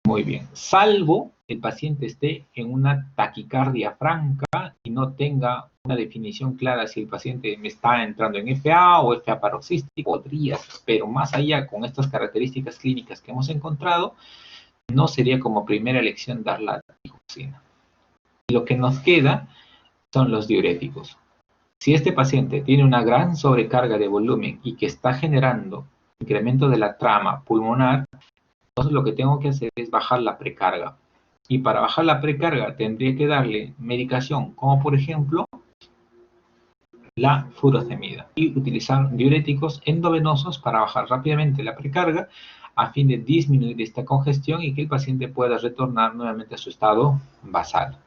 Muy bien, salvo el paciente esté en una taquicardia franca y no tenga una definición clara si el paciente me está entrando en FA o FA paroxístico, podría, pero más allá con estas características clínicas que hemos encontrado, no sería como primera elección dar la digoxina. Lo que nos queda son los diuréticos. Si este paciente tiene una gran sobrecarga de volumen y que está generando incremento de la trama pulmonar, entonces lo que tengo que hacer es bajar la precarga. Y para bajar la precarga tendría que darle medicación, como por ejemplo la furosemida, y utilizar diuréticos endovenosos para bajar rápidamente la precarga a fin de disminuir esta congestión y que el paciente pueda retornar nuevamente a su estado basal.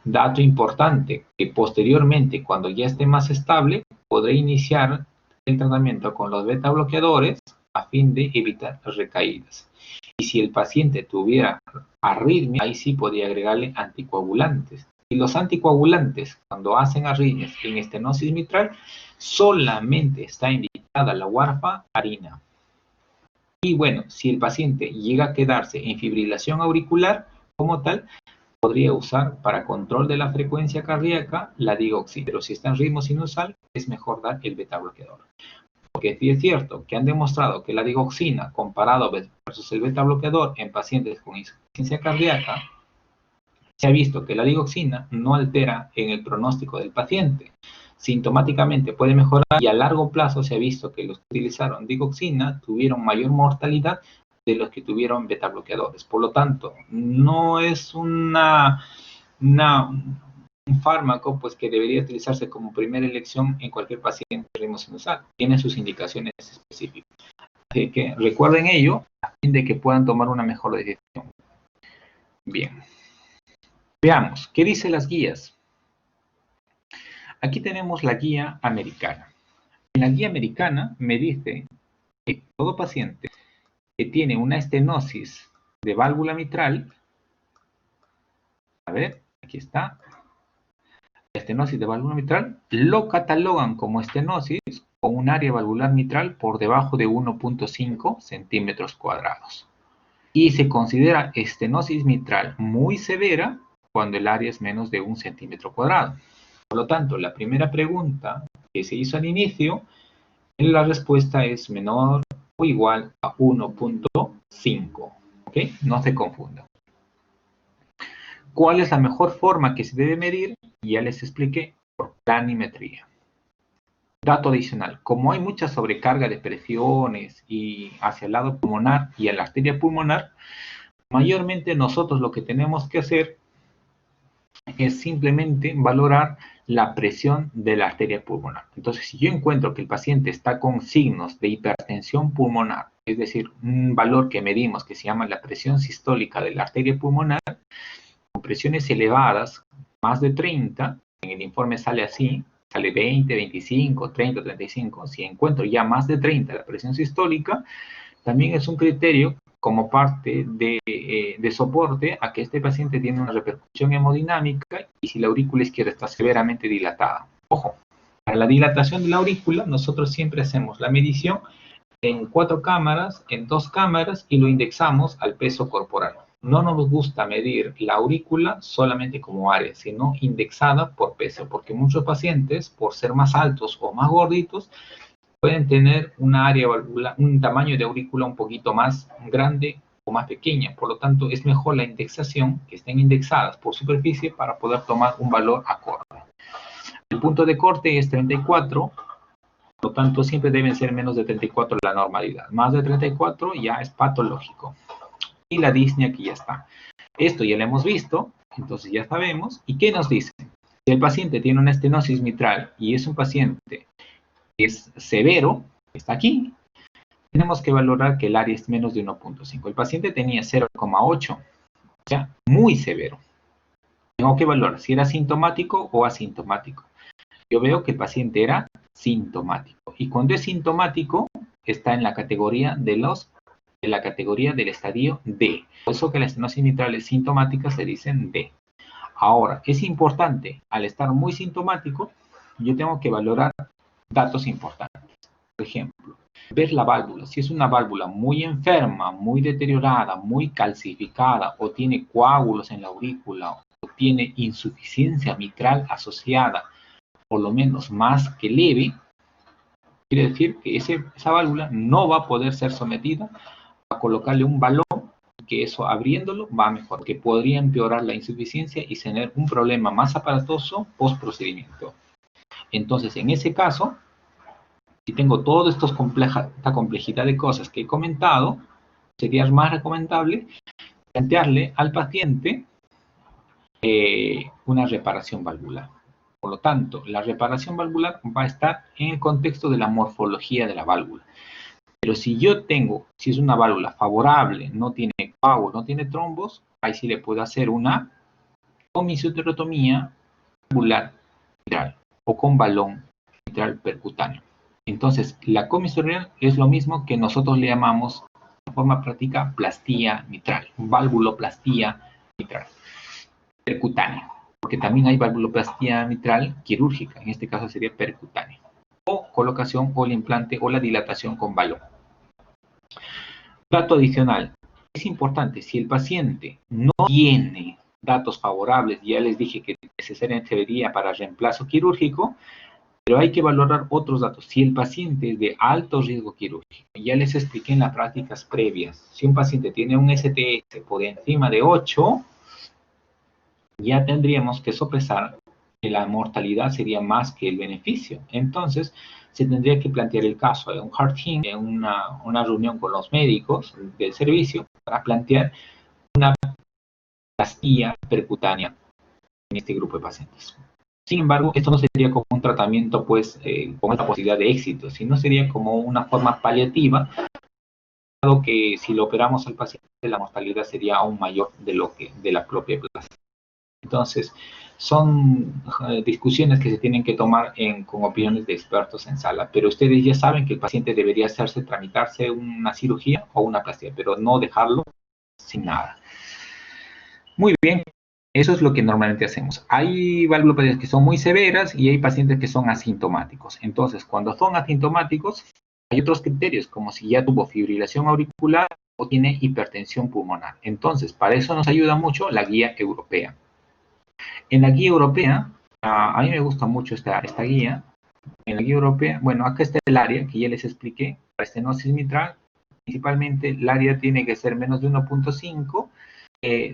Dato importante, que posteriormente, cuando ya esté más estable, podré iniciar el tratamiento con los beta bloqueadores a fin de evitar recaídas. Y si el paciente tuviera arritmia, ahí sí podría agregarle anticoagulantes. Y los anticoagulantes, cuando hacen arritmias en estenosis mitral, solamente está indicada la warfarina. Y bueno, si el paciente llega a quedarse en fibrilación auricular, como tal, podría usar para control de la frecuencia cardíaca la digoxina. Pero si está en ritmo sinusal, es mejor dar el beta bloqueador. Porque sí es cierto que han demostrado que la digoxina comparado versus el beta bloqueador en pacientes con insuficiencia cardíaca, se ha visto que la digoxina no altera en el pronóstico del paciente. Sintomáticamente puede mejorar y a largo plazo se ha visto que los que utilizaron digoxina tuvieron mayor mortalidad de los que tuvieron beta bloqueadores. Por lo tanto, no es un fármaco pues, que debería utilizarse como primera elección en cualquier paciente de ritmo sinusal. Tiene sus indicaciones específicas. Así que recuerden ello a fin de que puedan tomar una mejor decisión. Bien. Veamos, ¿qué dicen las guías? Aquí tenemos la guía americana. En la guía americana me dice que todo paciente que tiene una estenosis de válvula mitral, a ver, aquí está, la estenosis de válvula mitral, lo catalogan como estenosis con un área valvular mitral por debajo de 1.5 centímetros cuadrados. Y se considera estenosis mitral muy severa cuando el área es menos de 1 centímetro cuadrado. Por lo tanto, la primera pregunta que se hizo al inicio, la respuesta es menor o igual a 1.5. ¿Ok? No se confundan. ¿Cuál es la mejor forma que se debe medir? Ya les expliqué, por planimetría. Dato adicional, como hay mucha sobrecarga de presiones y hacia el lado pulmonar y a la arteria pulmonar, mayormente nosotros lo que tenemos que hacer es simplemente valorar la presión de la arteria pulmonar. Entonces, si yo encuentro que el paciente está con signos de hipertensión pulmonar, es decir, un valor que medimos que se llama la presión sistólica de la arteria pulmonar, con presiones elevadas, más de 30, en el informe sale así, sale 20, 25, 30, 35, si encuentro ya más de 30 la presión sistólica, también es un criterio como parte de soporte a que este paciente tiene una repercusión hemodinámica y si la aurícula izquierda está severamente dilatada. Ojo, para la dilatación de la aurícula nosotros siempre hacemos la medición en 4 cámaras, en 2 cámaras y lo indexamos al peso corporal. No nos gusta medir la aurícula solamente como área, sino indexada por peso, porque muchos pacientes, por ser más altos o más gorditos, pueden tener una área valvular, un tamaño de aurícula un poquito más grande o más pequeña. Por lo tanto, es mejor la indexación, que estén indexadas por superficie para poder tomar un valor acorde. El punto de corte es 34, por lo tanto, siempre deben ser menos de 34 la normalidad. Más de 34 ya es patológico. Y la disnea aquí ya está. Esto ya lo hemos visto, entonces ya sabemos. ¿Y qué nos dice? Si el paciente tiene una estenosis mitral y es un paciente que es severo, está aquí, tenemos que valorar que el área es menos de 1.5. El paciente tenía 0,8, o sea, muy severo. Tengo que valorar si era sintomático o asintomático. Yo veo que el paciente era sintomático. Y cuando es sintomático, está en la categoría del estadio D. Por eso que las estenosis mitrales sintomáticas se dicen D. Ahora, es importante, al estar muy sintomático, yo tengo que valorar datos importantes. Por ejemplo, ver la válvula. Si es una válvula muy enferma, muy deteriorada, muy calcificada, o tiene coágulos en la aurícula, o tiene insuficiencia mitral asociada, por lo menos más que leve, quiere decir que esa válvula no va a poder ser sometida a colocarle un balón, que eso abriéndolo va mejor, que podría empeorar la insuficiencia y tener un problema más aparatoso post procedimiento. Entonces, en ese caso, si tengo toda esta complejidad de cosas que he comentado, sería más recomendable plantearle al paciente una reparación valvular. Por lo tanto, la reparación valvular va a estar en el contexto de la morfología de la válvula. Pero si es una válvula favorable, no tiene coágulos, no tiene trombos, ahí sí le puedo hacer una comisiototomía valvular mitral o con balón mitral percutáneo. Entonces, la comisiotomía es lo mismo que nosotros le llamamos, de forma práctica, plastía mitral, valvuloplastía mitral percutánea. Porque también hay valvuloplastía mitral quirúrgica, en este caso sería percutánea, o colocación o el implante o la dilatación con balón. Dato adicional, es importante, si el paciente no tiene datos favorables, ya les dije que necesariamente sería para reemplazo quirúrgico, pero hay que valorar otros datos. Si el paciente es de alto riesgo quirúrgico, ya les expliqué en las prácticas previas, si un paciente tiene un STS por encima de 8, ya tendríamos que sopesar que la mortalidad sería más que el beneficio. Entonces, se tendría que plantear el caso de un heart team, de una reunión con los médicos del servicio para plantear una plastía percutánea en este grupo de pacientes. Sin embargo, esto no sería como un tratamiento pues con esta posibilidad de éxito, sino sería como una forma paliativa, dado que si lo operamos al paciente, la mortalidad sería aún mayor de la propia plastía. Entonces, son discusiones que se tienen que tomar con opiniones de expertos en sala, pero ustedes ya saben que el paciente debería tramitarse una cirugía o una plastía, pero no dejarlo sin nada. Muy bien, eso es lo que normalmente hacemos. Hay valvulopatías que son muy severas y hay pacientes que son asintomáticos. Entonces, cuando son asintomáticos, hay otros criterios, como si ya tuvo fibrilación auricular o tiene hipertensión pulmonar. Entonces, para eso nos ayuda mucho la guía europea. En la guía europea, a mí me gusta mucho esta guía. En la guía europea, bueno, acá está el área que ya les expliqué. Para estenosis mitral, principalmente el área tiene que ser menos de 1.5.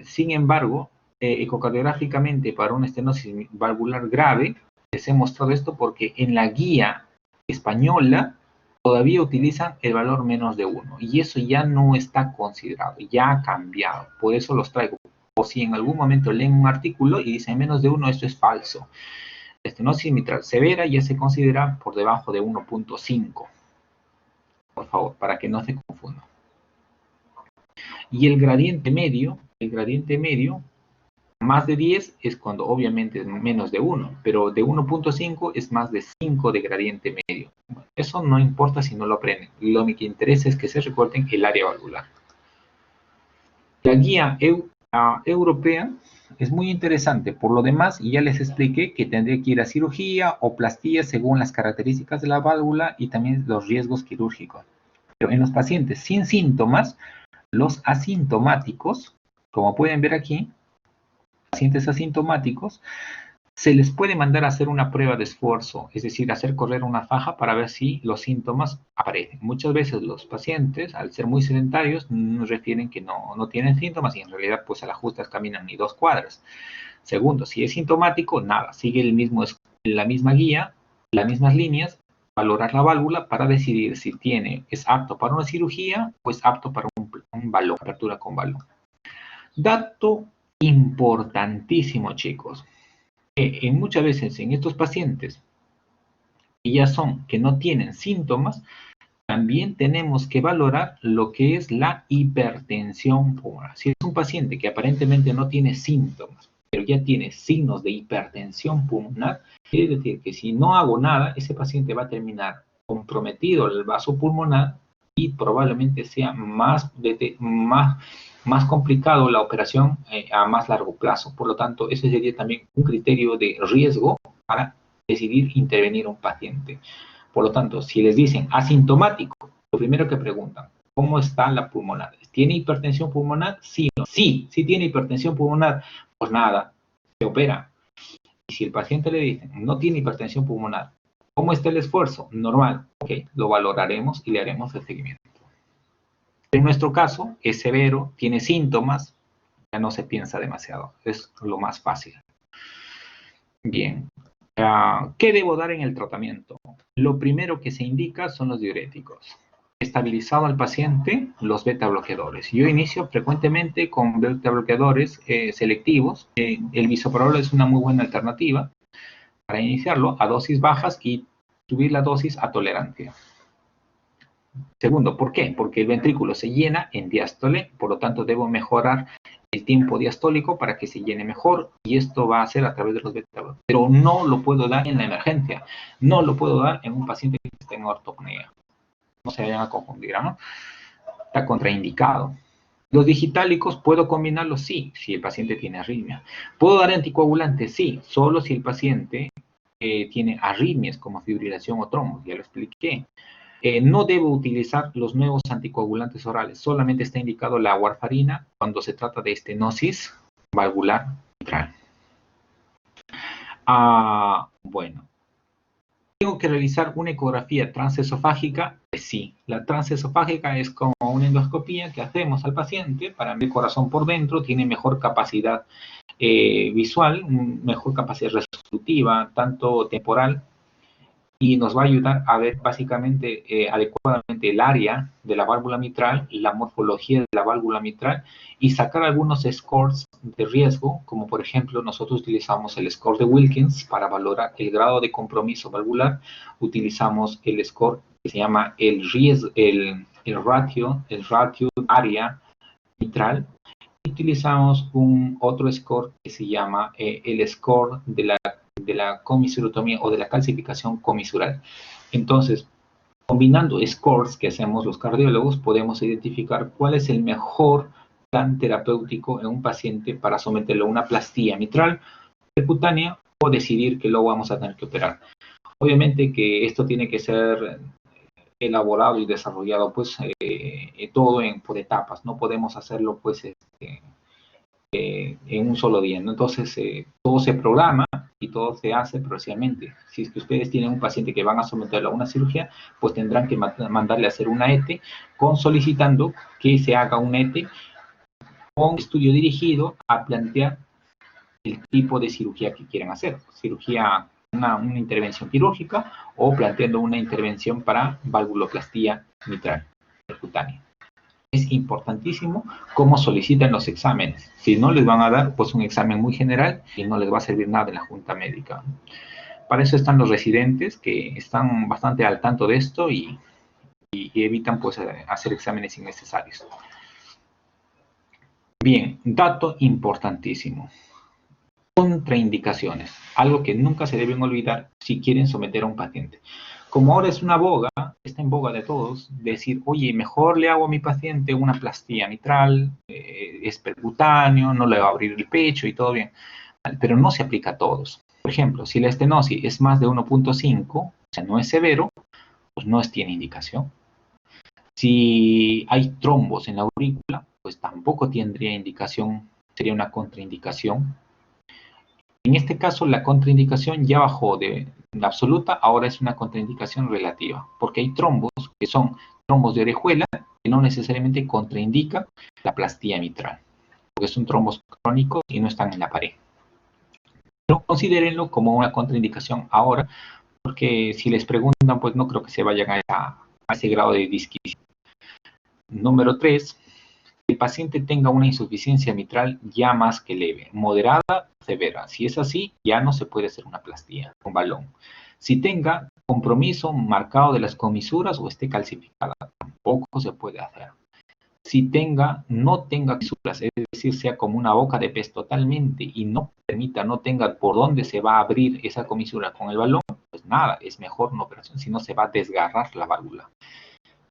Sin embargo, ecocardiográficamente para una estenosis valvular grave, les he mostrado esto porque en la guía española todavía utilizan el valor menos de 1. Y eso ya no está considerado, ya ha cambiado. Por eso los traigo. O si en algún momento leen un artículo y dicen menos de 1, esto es falso. La estenosis mitral severa ya se considera por debajo de 1.5. Por favor, para que no se confundan. Y el gradiente medio, más de 10 es cuando obviamente es menos de 1, pero de 1.5 es más de 5 de gradiente medio. Eso no importa si no lo aprenden. Lo que interesa es que se recuerden el área valvular. La guía europea es muy interesante. Por lo demás, ya les expliqué que tendría que ir a cirugía o plastía según las características de la válvula y también los riesgos quirúrgicos. Pero en los pacientes sin síntomas, los asintomáticos, como pueden ver aquí, pacientes asintomáticos, se les puede mandar a hacer una prueba de esfuerzo, es decir, hacer correr una faja para ver si los síntomas aparecen. Muchas veces los pacientes, al ser muy sedentarios, nos refieren que no tienen síntomas y en realidad pues a las justas caminan ni 2 cuadras. Segundo, si es sintomático, nada, sigue la misma guía, las mismas líneas, valorar la válvula para decidir si es apto para una cirugía o es apto para un balón, apertura con balón. Dato importantísimo, chicos. Muchas veces en estos pacientes que no tienen síntomas, también tenemos que valorar lo que es la hipertensión pulmonar. Si es un paciente que aparentemente no tiene síntomas, pero ya tiene signos de hipertensión pulmonar, quiere decir que si no hago nada, ese paciente va a terminar comprometido el vaso pulmonar y probablemente sea más complicado la operación a más largo plazo. Por lo tanto, ese sería también un criterio de riesgo para decidir intervenir a un paciente. Por lo tanto, si les dicen asintomático, lo primero que preguntan, ¿cómo está la pulmonar? ¿Tiene hipertensión pulmonar? Sí o no. Sí tiene hipertensión pulmonar, pues nada, se opera. Y si el paciente le dice, no tiene hipertensión pulmonar, ¿cómo está el esfuerzo? Normal. Ok, lo valoraremos y le haremos el seguimiento. En nuestro caso, es severo, tiene síntomas, ya no se piensa demasiado, es lo más fácil. Bien, ¿qué debo dar en el tratamiento? Lo primero que se indica son los diuréticos. Estabilizado al paciente, los beta bloqueadores. Yo inicio frecuentemente con beta bloqueadores selectivos. El bisoprolol es una muy buena alternativa para iniciarlo a dosis bajas y subir la dosis a tolerancia. Segundo, ¿por qué? Porque el ventrículo se llena en diástole, por lo tanto debo mejorar el tiempo diastólico para que se llene mejor y esto va a ser a través de los beta. Pero no lo puedo dar en la emergencia, no lo puedo dar en un paciente que esté en ortopnea. No se vayan a confundir, ¿no? Está contraindicado. Los digitálicos, ¿puedo combinarlos? Sí, si el paciente tiene arritmia. ¿Puedo dar anticoagulantes? Sí, solo si el paciente tiene arritmias como fibrilación o trombos, ya lo expliqué. No debo utilizar los nuevos anticoagulantes orales, solamente está indicado la warfarina cuando se trata de estenosis valvular mitral. Bueno, ¿tengo que realizar una ecografía transesofágica? Pues sí, la transesofágica es como una endoscopía que hacemos al paciente para ver el corazón por dentro, tiene mejor capacidad visual, mejor capacidad resolutiva, tanto temporal, y nos va a ayudar a ver básicamente adecuadamente el área de la válvula mitral, la morfología de la válvula mitral y sacar algunos scores de riesgo, como por ejemplo nosotros utilizamos el score de Wilkins para valorar el grado de compromiso valvular, utilizamos el score que se llama el ratio área mitral, y utilizamos otro score que se llama el score de la comisurotomía o de la calcificación comisural. Entonces, combinando scores que hacemos los cardiólogos, podemos identificar cuál es el mejor plan terapéutico en un paciente para someterlo a una plastía mitral percutánea o decidir que lo vamos a tener que operar. Obviamente que esto tiene que ser elaborado y desarrollado pues todo por etapas, no podemos hacerlo pues en un solo día, ¿no? Entonces todo se programa y todo se hace progresivamente. Si es que ustedes tienen un paciente que van a someterlo a una cirugía, pues tendrán que mandarle a hacer una ET solicitando que se haga un ET con estudio dirigido a plantear el tipo de cirugía que quieran hacer. Cirugía, una intervención quirúrgica o planteando una intervención para valvuloplastía mitral percutánea. Es importantísimo cómo solicitan los exámenes. Si no, les van a dar pues un examen muy general y no les va a servir nada en la junta médica. Para eso están los residentes que están bastante al tanto de esto y evitan pues hacer exámenes innecesarios. Bien, dato importantísimo. Contraindicaciones, algo que nunca se deben olvidar si quieren someter a un paciente. Como ahora es una boga, está en boga de todos, decir, oye, mejor le hago a mi paciente una plastía mitral, es percutáneo, no le va a abrir el pecho y todo bien, pero no se aplica a todos. Por ejemplo, si la estenosis es más de 1.5, o sea, no es severo, pues no tiene indicación. Si hay trombos en la aurícula, pues tampoco tendría indicación, sería una contraindicación. En este caso, la contraindicación ya bajó de la absoluta, ahora es una contraindicación relativa, porque hay trombos que son trombos de orejuela que no necesariamente contraindican la plastía mitral, porque son trombos crónicos y no están en la pared. Pero considérenlo como una contraindicación ahora, porque si les preguntan, pues no creo que se vayan a ese grado de disquisición. Número 3, el paciente tenga una insuficiencia mitral ya más que leve, moderada, severa. Si es así, ya no se puede hacer una plastía con balón. Si tenga compromiso marcado de las comisuras o esté calcificada, tampoco se puede hacer. Si no tenga comisuras, es decir, sea como una boca de pez totalmente y no tenga por dónde se va a abrir esa comisura con el balón, pues nada, es mejor una operación, si no se va a desgarrar la válvula.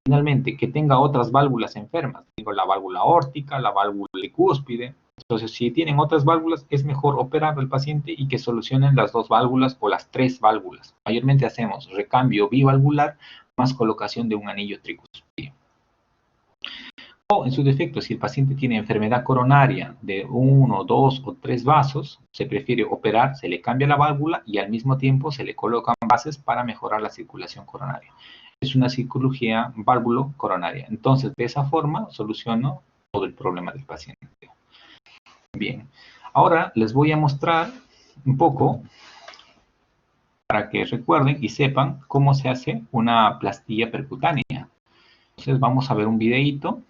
Finalmente, que tenga otras válvulas enfermas, digo la válvula aórtica, la válvula cúspide. Entonces, si tienen otras válvulas, es mejor operar al paciente y que solucionen las 2 válvulas o las 3 válvulas. Mayormente hacemos recambio bivalvular más colocación de un anillo tricúspide. O, en su defecto, si el paciente tiene enfermedad coronaria de 1, 2 o 3 vasos, se prefiere operar, se le cambia la válvula y al mismo tiempo se le colocan bases para mejorar la circulación coronaria. Es una cirugía válvulo-coronaria. Entonces, de esa forma, soluciono todo el problema del paciente. Bien, ahora les voy a mostrar un poco para que recuerden y sepan cómo se hace una plastilla percutánea. Entonces, vamos a ver un videíto.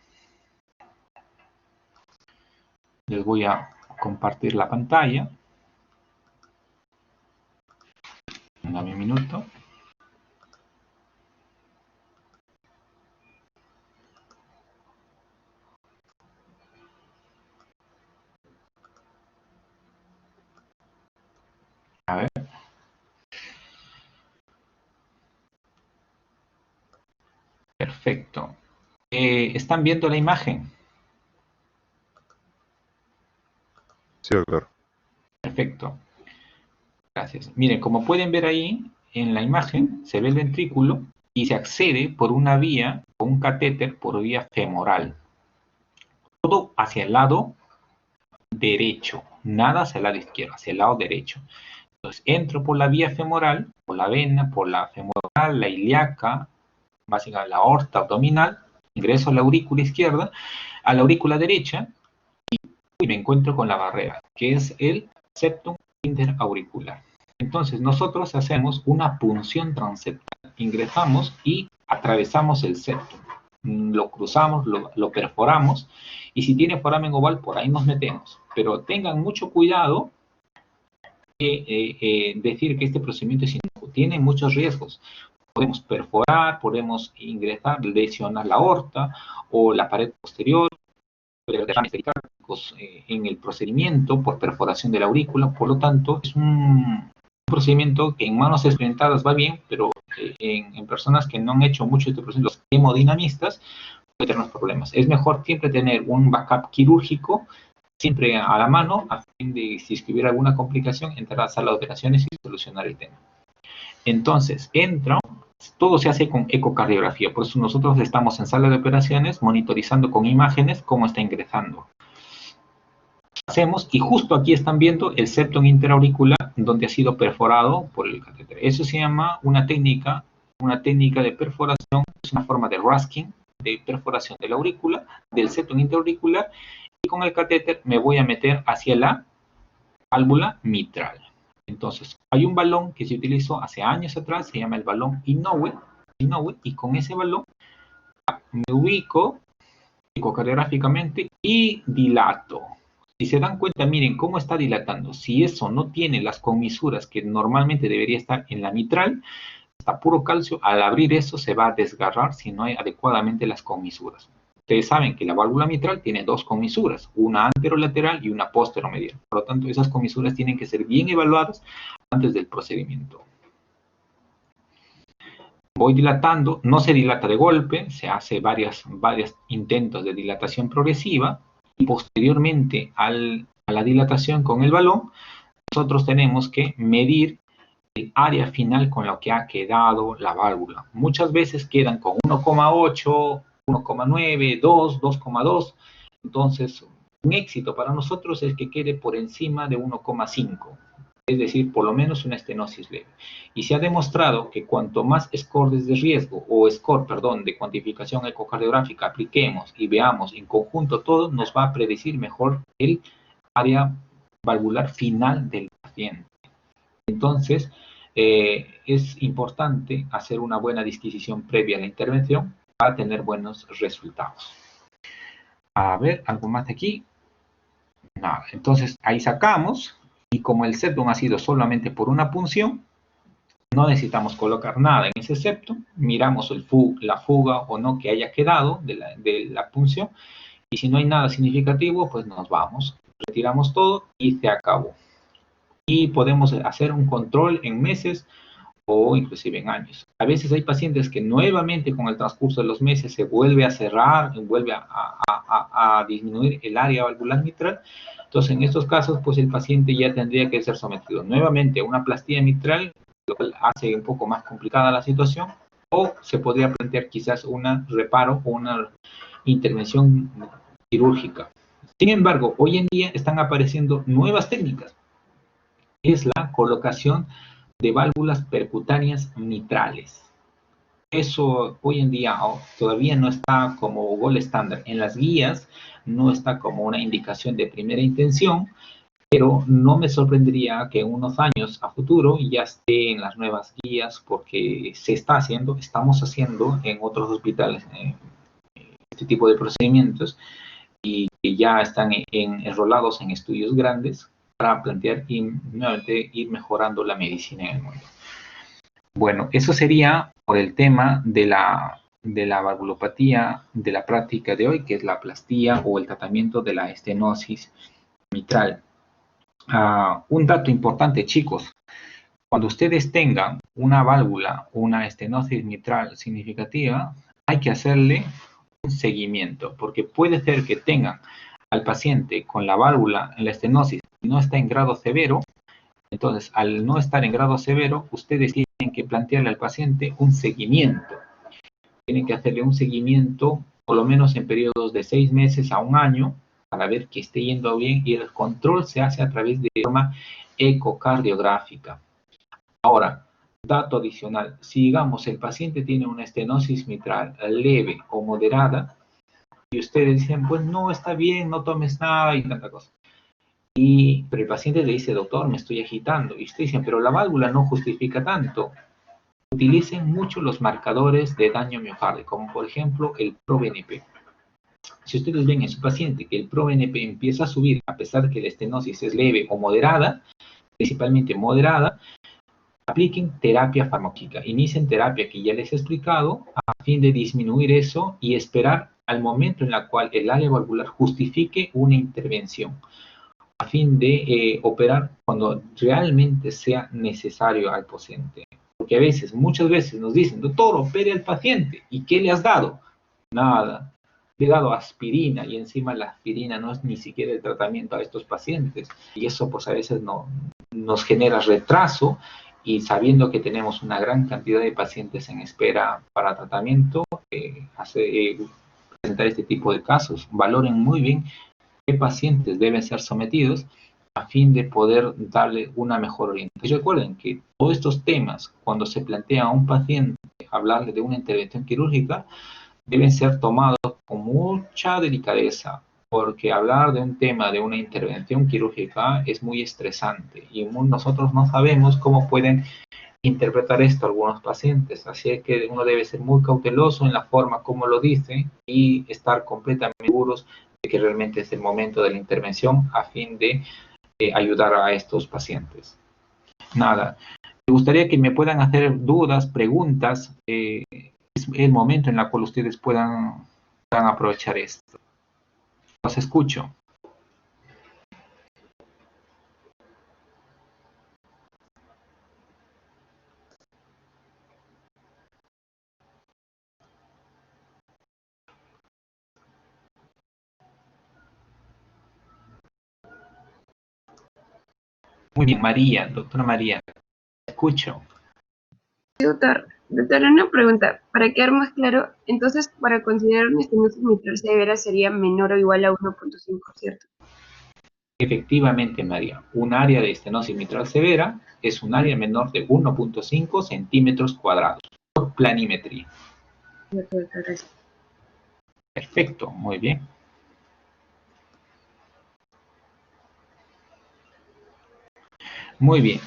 Les voy a compartir la pantalla. Dame un minuto. A ver. Perfecto. ¿Están viendo la imagen? Sí, doctor. Perfecto. Gracias. Miren, como pueden ver ahí en la imagen, se ve el ventrículo y se accede por una vía, con un catéter por vía femoral. Todo hacia el lado derecho, nada hacia el lado izquierdo, hacia el lado derecho. Entonces, entro por la vía femoral, por la vena, por la femoral, la ilíaca, básicamente la aorta abdominal, ingreso a la aurícula izquierda, a la aurícula derecha, y me encuentro con la barrera, que es el septum interauricular. Entonces, nosotros hacemos una punción transeptal, ingresamos y atravesamos el septum, lo cruzamos, lo perforamos, y si tiene foramen oval, por ahí nos metemos. Pero tengan mucho cuidado de decir que este procedimiento es inocuo, tiene muchos riesgos. Podemos perforar, podemos ingresar, lesionar la aorta o la pared posterior, derrames pericárticos en el procedimiento por perforación de la aurícula. Por lo tanto, es un procedimiento que en manos experimentadas va bien, pero en personas que no han hecho mucho este procedimiento, los hemodinamistas, puede tener problemas. Es mejor siempre tener un backup quirúrgico siempre a la mano, a fin de, si es que hubiera alguna complicación, entrar a la sala de operaciones y solucionar el tema. Entonces, todo se hace con ecocardiografía, por eso nosotros estamos en sala de operaciones monitorizando con imágenes cómo está ingresando. Hacemos, y justo aquí están viendo el septum interauricular donde ha sido perforado por el catéter. Eso se llama una técnica de perforación, es una forma de rasking, de perforación de la aurícula, del septum interauricular, y con el catéter me voy a meter hacia la válvula mitral. Entonces, hay un balón que se utilizó hace años atrás, se llama el balón Inoue, y con ese balón me ubico ecocardiográficamente y dilato. Si se dan cuenta, miren cómo está dilatando. Si eso no tiene las comisuras que normalmente debería estar en la mitral, está puro calcio, al abrir eso se va a desgarrar si no hay adecuadamente las comisuras. Ustedes saben que la válvula mitral tiene 2 comisuras, una anterolateral y una posteromedial. Por lo tanto, esas comisuras tienen que ser bien evaluadas antes del procedimiento. Voy dilatando, no se dilata de golpe, se hace varios intentos de dilatación progresiva y posteriormente a la dilatación con el balón, nosotros tenemos que medir el área final con lo que ha quedado la válvula. Muchas veces quedan con 1,8 1,9, 2, 2,2. Entonces, un éxito para nosotros es que quede por encima de 1,5. Es decir, por lo menos una estenosis leve. Y se ha demostrado que cuanto más scores de riesgo, o score, perdón, de cuantificación ecocardiográfica apliquemos y veamos en conjunto todo, nos va a predecir mejor el área valvular final del paciente. Entonces, es importante hacer una buena disquisición previa a la intervención para tener buenos resultados. A ver, ¿algo más de aquí? Nada. Entonces, ahí sacamos. Y como el septum ha sido solamente por una punción, no necesitamos colocar nada en ese septum. Miramos la fuga o no que haya quedado de la punción. Y si no hay nada significativo, pues nos vamos. Retiramos todo y se acabó. Y podemos hacer un control en meses o inclusive en años. A veces hay pacientes que nuevamente con el transcurso de los meses se vuelve a cerrar, vuelve a disminuir el área valvular mitral. Entonces, en estos casos, pues el paciente ya tendría que ser sometido nuevamente a una plastía mitral, lo cual hace un poco más complicada la situación, o se podría plantear quizás un reparo o una intervención quirúrgica. Sin embargo, hoy en día están apareciendo nuevas técnicas. Es la colocación de válvulas percutáneas mitrales. Eso hoy en día todavía no está como gold estándar. En las guías no está como una indicación de primera intención, pero no me sorprendería que en unos años a futuro ya esté en las nuevas guías porque estamos haciendo en otros hospitales este tipo de procedimientos y que ya están enrolados en estudios grandes para plantear y nuevamente ir mejorando la medicina en el mundo. Bueno, eso sería por el tema de la valvulopatía de la práctica de hoy, que es la plastía o el tratamiento de la estenosis mitral. Un dato importante, chicos, cuando ustedes tengan una válvula, una estenosis mitral significativa, hay que hacerle un seguimiento, porque puede ser que tengan al paciente con la válvula en la estenosis y no está en grado severo. Entonces, al no estar en grado severo, ustedes tienen que plantearle al paciente un seguimiento. Tienen que hacerle un seguimiento, por lo menos en periodos de 6 meses a 1 año, para ver que esté yendo bien, y el control se hace a través de forma ecocardiográfica. Ahora, dato adicional, si digamos el paciente tiene una estenosis mitral leve o moderada, y ustedes dicen, pues no, está bien, no tomes nada y tanta cosa. Pero el paciente le dice, doctor, me estoy agitando. Y usted dice, pero la válvula no justifica tanto. Utilicen mucho los marcadores de daño miocardio, como por ejemplo el ProBNP. Si ustedes ven en su paciente que el ProBNP empieza a subir, a pesar de que la estenosis es leve o moderada, principalmente moderada, apliquen terapia farmacológica. Inicien terapia que ya les he explicado, a fin de disminuir eso y esperar al momento en el cual el área valvular justifique una intervención, a fin de operar cuando realmente sea necesario al paciente. Porque a veces, muchas veces nos dicen, doctor, opere al paciente. ¿Y qué le has dado? Nada. Le he dado aspirina y encima la aspirina no es ni siquiera el tratamiento a estos pacientes. Y eso pues a veces nos genera retraso y sabiendo que tenemos una gran cantidad de pacientes en espera para tratamiento, presentar este tipo de casos. Valoren muy bien qué pacientes deben ser sometidos a fin de poder darle una mejor orientación. Y recuerden que todos estos temas, cuando se plantea a un paciente hablarle de una intervención quirúrgica, deben ser tomados con mucha delicadeza, porque hablar de un tema de una intervención quirúrgica es muy estresante y nosotros no sabemos cómo pueden interpretar esto algunos pacientes, así que uno debe ser muy cauteloso en la forma como lo dice y estar completamente seguros de que realmente es el momento de la intervención a fin de ayudar a estos pacientes. Nada, me gustaría que me puedan hacer dudas, preguntas, es el momento en el cual ustedes puedan aprovechar esto. Los escucho. Muy bien, María, doctora María, escucho. Sí, doctor. Doctora, una pregunta, para quedar más claro, entonces para considerar una estenosis mitral severa sería menor o igual a 1.5, ¿cierto? Efectivamente, María, un área de estenosis mitral severa es un área menor de 1.5 centímetros cuadrados por planimetría. Gracias. Perfecto, muy bien. Muy bien.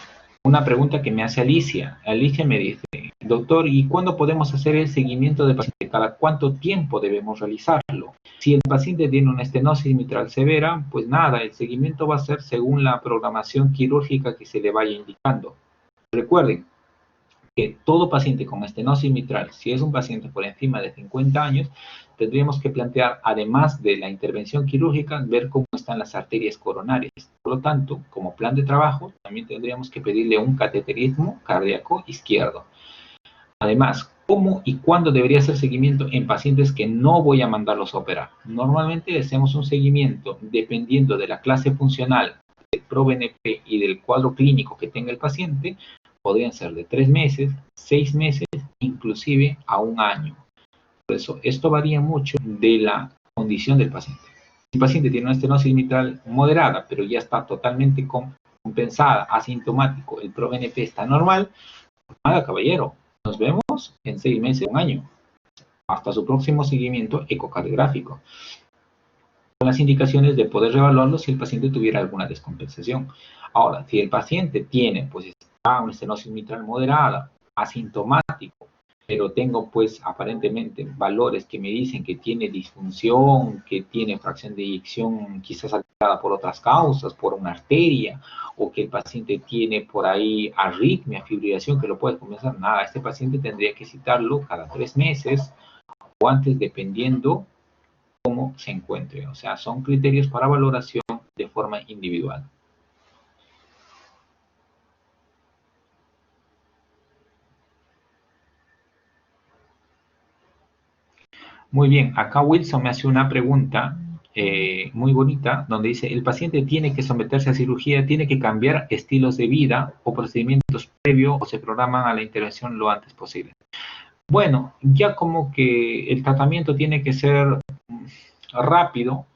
Una pregunta que me hace Alicia. Alicia me dice, doctor, ¿y cuándo podemos hacer el seguimiento del paciente? ¿Cada cuánto tiempo debemos realizarlo? Si el paciente tiene una estenosis mitral severa, pues nada, el seguimiento va a ser según la programación quirúrgica que se le vaya indicando. Recuerden que todo paciente con estenosis mitral, si es un paciente por encima de 50 años, tendríamos que plantear, además de la intervención quirúrgica, ver cómo están las arterias coronarias. Por lo tanto, como plan de trabajo, también tendríamos que pedirle un cateterismo cardíaco izquierdo. Además, ¿cómo y cuándo debería hacer seguimiento en pacientes que no voy a mandarlos a operar? Normalmente hacemos un seguimiento dependiendo de la clase funcional del ProBNP y del cuadro clínico que tenga el paciente. Podrían ser de 3 meses, 6 meses, inclusive a 1 año. Por eso, esto varía mucho de la condición del paciente. Si el paciente tiene una estenosis mitral moderada, pero ya está totalmente compensada, asintomático, el ProBNP está normal, nada, caballero, nos vemos en 6 meses, 1 año, hasta su próximo seguimiento ecocardiográfico, con las indicaciones de poder reevaluarlo si el paciente tuviera alguna descompensación. Ahora, si el paciente tiene, pues, una estenosis mitral moderada, asintomático, pero tengo, pues, aparentemente valores que me dicen que tiene disfunción, que tiene fracción de eyección quizás alterada por otras causas, por una arteria, o que el paciente tiene por ahí arritmia, fibrilación, que lo puede compensar, nada, este paciente tendría que citarlo cada 3 meses o antes, dependiendo cómo se encuentre. O sea, son criterios para valoración de forma individual. Muy bien, acá Wilson me hace una pregunta muy bonita, donde dice, el paciente tiene que someterse a cirugía, tiene que cambiar estilos de vida o procedimientos previos o se programan a la intervención lo antes posible. Bueno, ya como que el tratamiento tiene que ser rápido,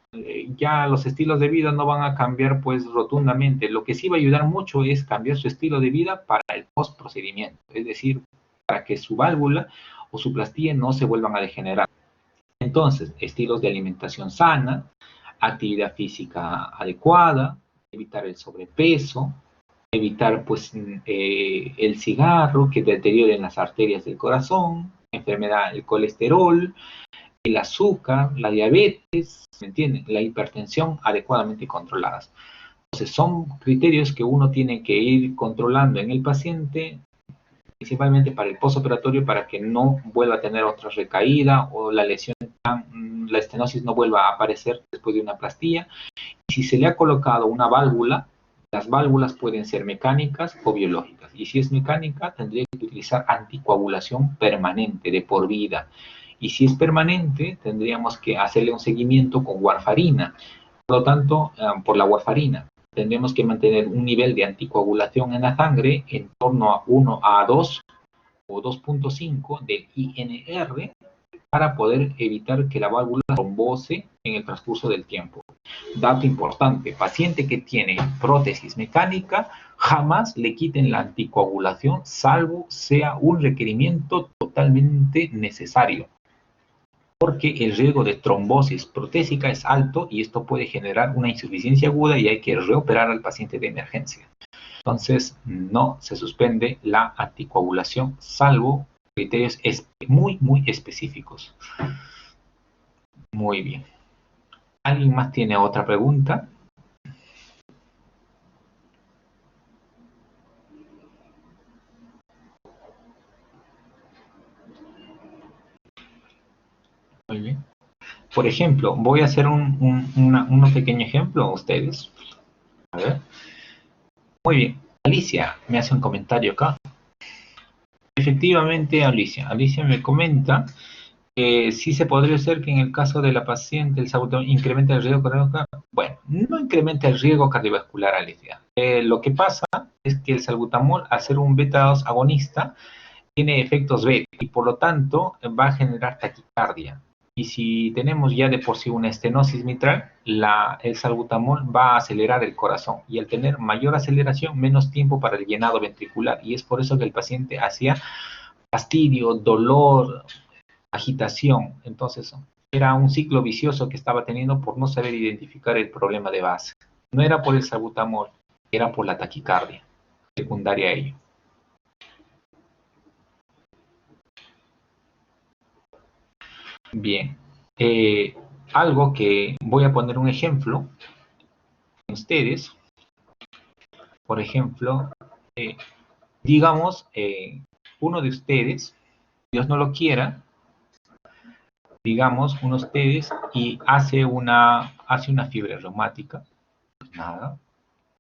ya los estilos de vida no van a cambiar pues rotundamente. Lo que sí va a ayudar mucho es cambiar su estilo de vida para el post procedimiento, es decir, para que su válvula o su plastilla no se vuelvan a degenerar. Entonces, estilos de alimentación sana, actividad física adecuada, evitar el sobrepeso, evitar pues el cigarro que deterioren las arterias del corazón, enfermedad, el colesterol, el azúcar, la diabetes, ¿me entienden? La hipertensión adecuadamente controladas. Entonces, son criterios que uno tiene que ir controlando en el paciente, principalmente para el postoperatorio, para que no vuelva a tener otra recaída o la lesión, la estenosis no vuelva a aparecer después de una plastilla. Y si se le ha colocado una válvula, las válvulas pueden ser mecánicas o biológicas. Y si es mecánica, tendría que utilizar anticoagulación permanente, de por vida. Y si es permanente, tendríamos que hacerle un seguimiento con warfarina. Por lo tanto, por la warfarina, tendremos que mantener un nivel de anticoagulación en la sangre en torno a 1 a 2 o 2.5 del INR para poder evitar que la válvula trombose en el transcurso del tiempo. Dato importante, paciente que tiene prótesis mecánica, jamás le quiten la anticoagulación, salvo sea un requerimiento totalmente necesario, porque el riesgo de trombosis protésica es alto y esto puede generar una insuficiencia aguda y hay que reoperar al paciente de emergencia. Entonces, no se suspende la anticoagulación, salvo criterios muy, muy específicos. Muy bien. ¿Alguien más tiene otra pregunta? Muy bien. Por ejemplo, voy a hacer un pequeño ejemplo a ustedes. A ver. Muy bien. Alicia me hace un comentario acá. Efectivamente, Alicia me comenta que sí se podría hacer que en el caso de la paciente el salbutamol incrementa el riesgo cardiovascular. Bueno, no incrementa el riesgo cardiovascular, Alicia. Lo que pasa es que el salbutamol, al ser un beta-2 agonista, tiene efectos beta y por lo tanto va a generar taquicardia. Y si tenemos ya de por sí una estenosis mitral, el salbutamol va a acelerar el corazón y al tener mayor aceleración, menos tiempo para el llenado ventricular. Y es por eso que el paciente hacía fastidio, dolor, agitación. Entonces, era un ciclo vicioso que estaba teniendo por no saber identificar el problema de base. No era por el salbutamol, era por la taquicardia, secundaria a ello. Bien, algo que voy a poner un ejemplo en ustedes. Por ejemplo, digamos, uno de ustedes, Dios no lo quiera, digamos, uno de ustedes y hace una fiebre reumática, pues nada,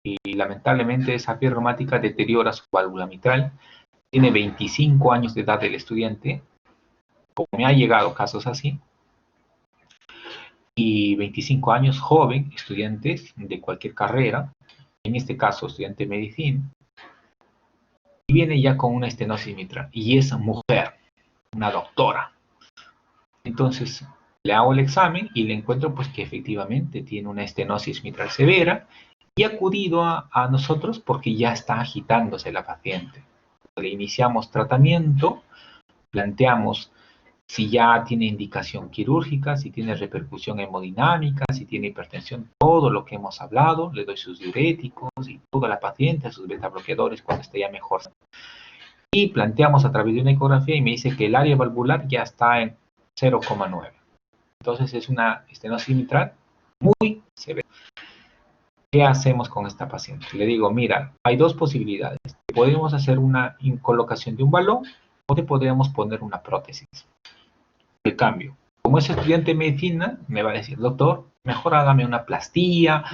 y lamentablemente esa fiebre reumática deteriora su válvula mitral, tiene 25 años de edad el estudiante, como me ha llegado casos así, y 25 años, joven, estudiantes de cualquier carrera, en este caso estudiante de medicina, y viene ya con una estenosis mitral, y es mujer, una doctora. Entonces, le hago el examen y le encuentro pues que efectivamente tiene una estenosis mitral severa y ha acudido a nosotros porque ya está agitándose la paciente. Le iniciamos tratamiento, planteamos si ya tiene indicación quirúrgica, si tiene repercusión hemodinámica, si tiene hipertensión, todo lo que hemos hablado, le doy sus diuréticos y toda la paciente, sus beta bloqueadores cuando esté ya mejor. Y planteamos a través de una ecografía y me dice que el área valvular ya está en 0,9. Entonces es una estenosis mitral muy severa. ¿Qué hacemos con esta paciente? Le digo, mira, hay dos posibilidades. Podemos hacer una colocación de un balón o te podríamos poner una prótesis. El cambio. Como es estudiante de medicina, me va a decir, doctor, mejor hágame una plastía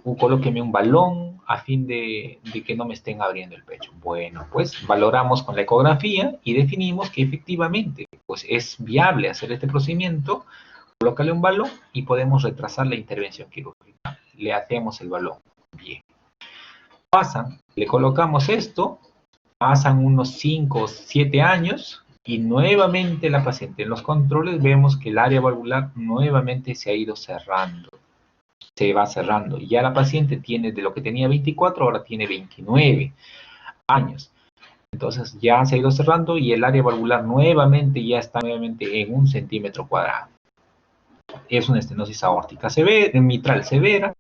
o colóqueme un balón a fin de que no me estén abriendo el pecho. Bueno, pues valoramos con la ecografía y definimos que efectivamente pues, es viable hacer este procedimiento, colócale un balón y podemos retrasar la intervención quirúrgica. Le hacemos el balón. Bien. Pasan, le colocamos esto, pasan unos 5 o 7 años y nuevamente la paciente en los controles vemos que el área valvular nuevamente se ha ido cerrando. Se va cerrando. Y ya la paciente tiene, de lo que tenía 24, ahora tiene 29 años. Entonces ya se ha ido cerrando y el área valvular nuevamente ya está nuevamente en 1 centímetro cuadrado. Es una estenosis aórtica severa, mitral severa.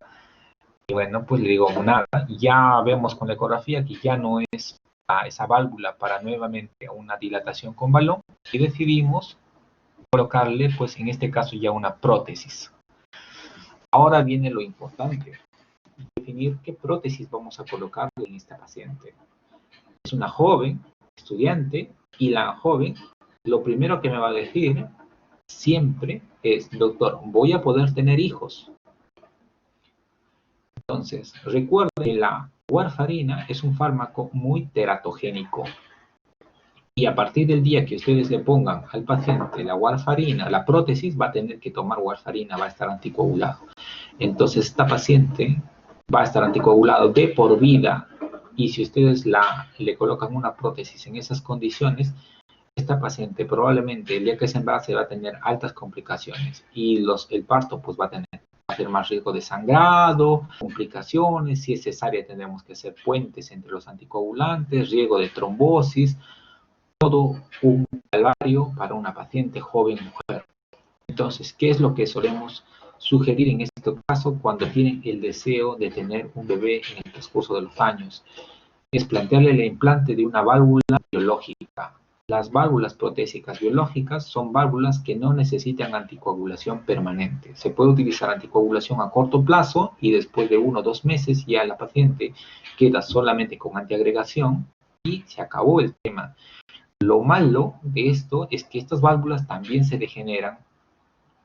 Y bueno, pues le digo nada. Ya vemos con la ecografía que ya no es esa válvula para nuevamente una dilatación con balón y decidimos colocarle, pues en este caso ya una prótesis. Ahora viene lo importante, definir qué prótesis vamos a colocarle en esta paciente. Es una joven estudiante y la joven lo primero que me va a decir siempre es, doctor, ¿voy a poder tener hijos? Entonces, recuerden que la warfarina es un fármaco muy teratogénico. Y a partir del día que ustedes le pongan al paciente la warfarina, la prótesis, va a tener que tomar warfarina, va a estar anticoagulado. Entonces, esta paciente va a estar anticoagulado de por vida. Y si ustedes le colocan una prótesis en esas condiciones, esta paciente probablemente el día que se embarace va a tener altas complicaciones. Y el parto pues va a tener más riesgo de sangrado, complicaciones, si es cesárea tendremos que hacer puentes entre los anticoagulantes, riesgo de trombosis, todo un calvario para una paciente joven mujer. Entonces, ¿qué es lo que solemos sugerir en este caso cuando tienen el deseo de tener un bebé en el transcurso de los años? Es plantearle el implante de una válvula biológica. Las válvulas protésicas biológicas son válvulas que no necesitan anticoagulación permanente. Se puede utilizar anticoagulación a corto plazo y después de 1 o 2 meses ya la paciente queda solamente con antiagregación y se acabó el tema. Lo malo de esto es que estas válvulas también se degeneran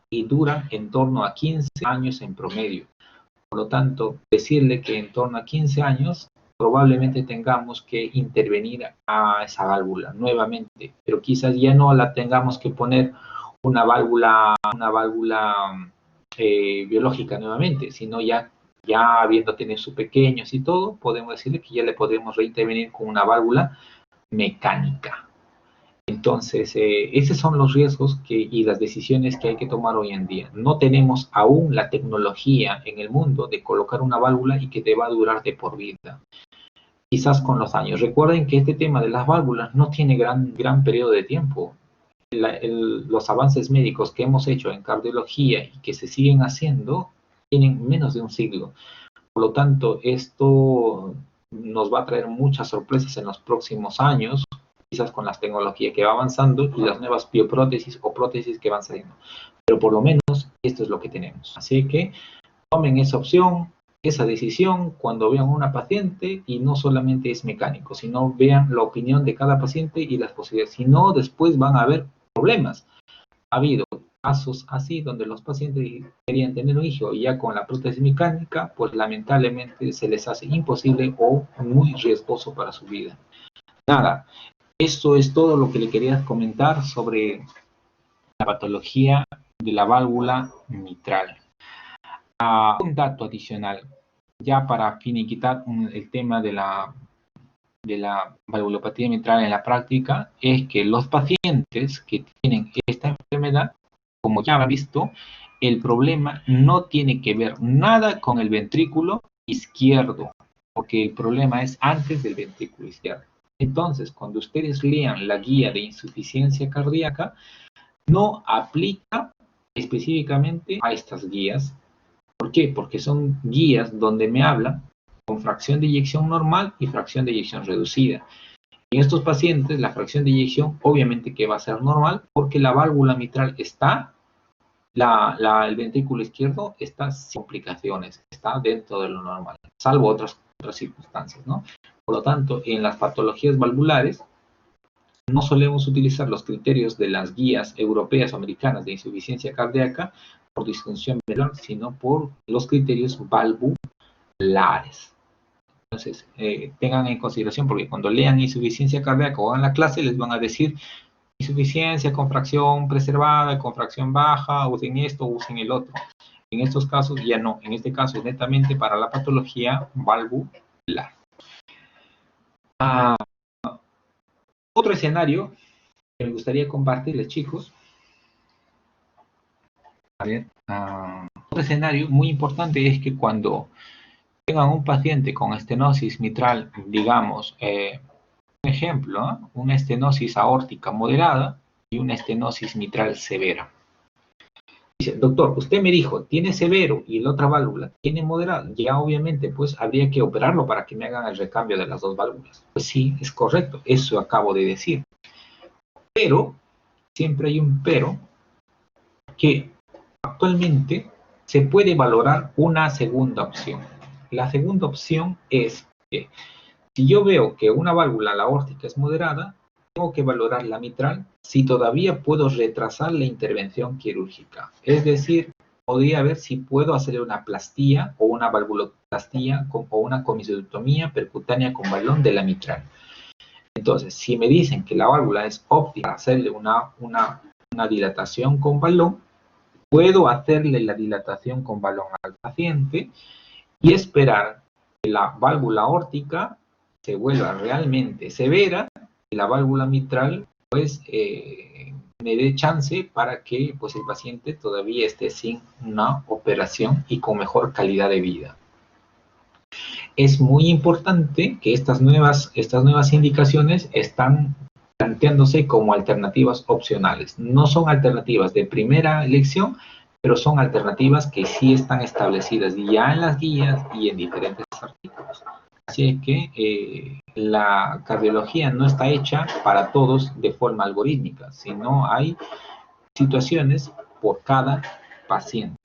y duran en torno a 15 años en promedio. Por lo tanto, decirle que en torno a 15 años probablemente tengamos que intervenir a esa válvula nuevamente, pero quizás ya no la tengamos que poner una válvula biológica nuevamente, sino ya habiendo tenido sus pequeños y todo, podemos decirle que ya le podemos reintervenir con una válvula mecánica. Entonces, esos son los riesgos y las decisiones que hay que tomar hoy en día. No tenemos aún la tecnología en el mundo de colocar una válvula y que te va a durar de por vida. Quizás con los años. Recuerden que este tema de las válvulas no tiene gran periodo de tiempo. Los avances médicos que hemos hecho en cardiología y que se siguen haciendo tienen menos de un siglo. Por lo tanto, esto nos va a traer muchas sorpresas en los próximos años, quizás con las tecnologías que va avanzando y las nuevas bioprótesis o prótesis que van saliendo. Pero por lo menos esto es lo que tenemos. Así que tomen esa opción, esa decisión cuando vean a una paciente, y no solamente es mecánico, sino vean la opinión de cada paciente y las posibilidades. Si no, después van a haber problemas. Ha habido casos así donde los pacientes querían tener un hijo y ya con la prótesis mecánica, pues lamentablemente se les hace imposible o muy riesgoso para su vida. Nada, esto es todo lo que le quería comentar sobre la patología de la válvula mitral. Un dato adicional, ya para finiquitar el tema de la valvulopatía mitral en la práctica, es que los pacientes que tienen esta enfermedad, como ya han visto, el problema no tiene que ver nada con el ventrículo izquierdo, porque el problema es antes del ventrículo izquierdo. Entonces, cuando ustedes lean la guía de insuficiencia cardíaca, no aplica específicamente a estas guías. ¿Por qué? Porque son guías donde me hablan con fracción de eyección normal y fracción de eyección reducida. En estos pacientes, la fracción de eyección obviamente que va a ser normal porque la válvula mitral está, el ventrículo izquierdo está sin complicaciones, está dentro de lo normal, salvo otras circunstancias, ¿no? Por lo tanto, en las patologías valvulares, no solemos utilizar los criterios de las guías europeas o americanas de insuficiencia cardíaca por disfunción velar, sino por los criterios valvulares. Entonces, tengan en consideración, porque cuando lean insuficiencia cardíaca o en la clase les van a decir insuficiencia con fracción preservada, con fracción baja, usen esto, usen el otro. En estos casos ya no, en este caso es netamente para la patología valvular. Otro escenario que me gustaría compartirles, chicos. A ver, otro escenario muy importante es que cuando tengan un paciente con estenosis mitral, digamos, un ejemplo, una estenosis aórtica moderada y una estenosis mitral severa. Dice, doctor, usted me dijo, tiene severo y la otra válvula tiene moderado. Ya obviamente, pues, habría que operarlo para que me hagan el recambio de las dos válvulas. Pues sí, es correcto, eso acabo de decir. Pero, siempre hay un pero, que actualmente se puede valorar una segunda opción. La segunda opción es que si yo veo que una válvula, la aórtica, es moderada, tengo que valorar la mitral si todavía puedo retrasar la intervención quirúrgica. Es decir, podría ver si puedo hacer una plastía o una valvuloplastía o una comisectomía percutánea con balón de la mitral. Entonces, si me dicen que la válvula es óptima para hacerle una dilatación con balón, puedo hacerle la dilatación con balón al paciente y esperar que la válvula aórtica se vuelva realmente severa y la válvula mitral pues me dé chance para que pues el paciente todavía esté sin una operación y con mejor calidad de vida. Es muy importante que estas nuevas indicaciones están planteándose como alternativas opcionales. No son alternativas de primera elección, pero son alternativas que sí están establecidas ya en las guías y en diferentes artículos. Así es que la cardiología no está hecha para todos de forma algorítmica, sino hay situaciones por cada paciente.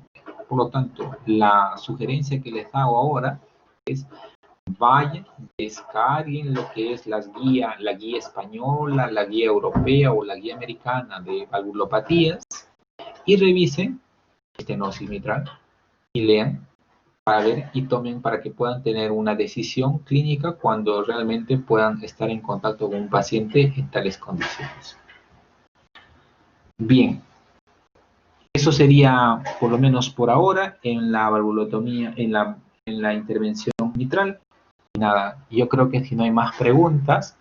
Por lo tanto, la sugerencia que les hago ahora es vayan, descarguen lo que es la guía española, la guía europea o la guía americana de valvulopatías y revisen estenosis mitral y lean para ver y tomen para que puedan tener una decisión clínica cuando realmente puedan estar en contacto con un paciente en tales condiciones. Bien, eso sería por lo menos por ahora en la valvulotomía, en la intervención mitral. Nada, yo creo que si no hay más preguntas,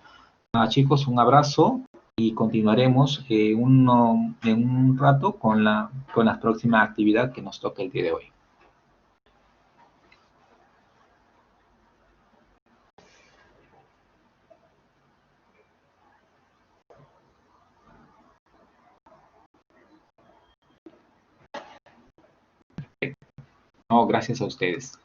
nada chicos, un abrazo y continuaremos en un rato con la próxima actividad que nos toca el día de hoy. No, gracias a ustedes.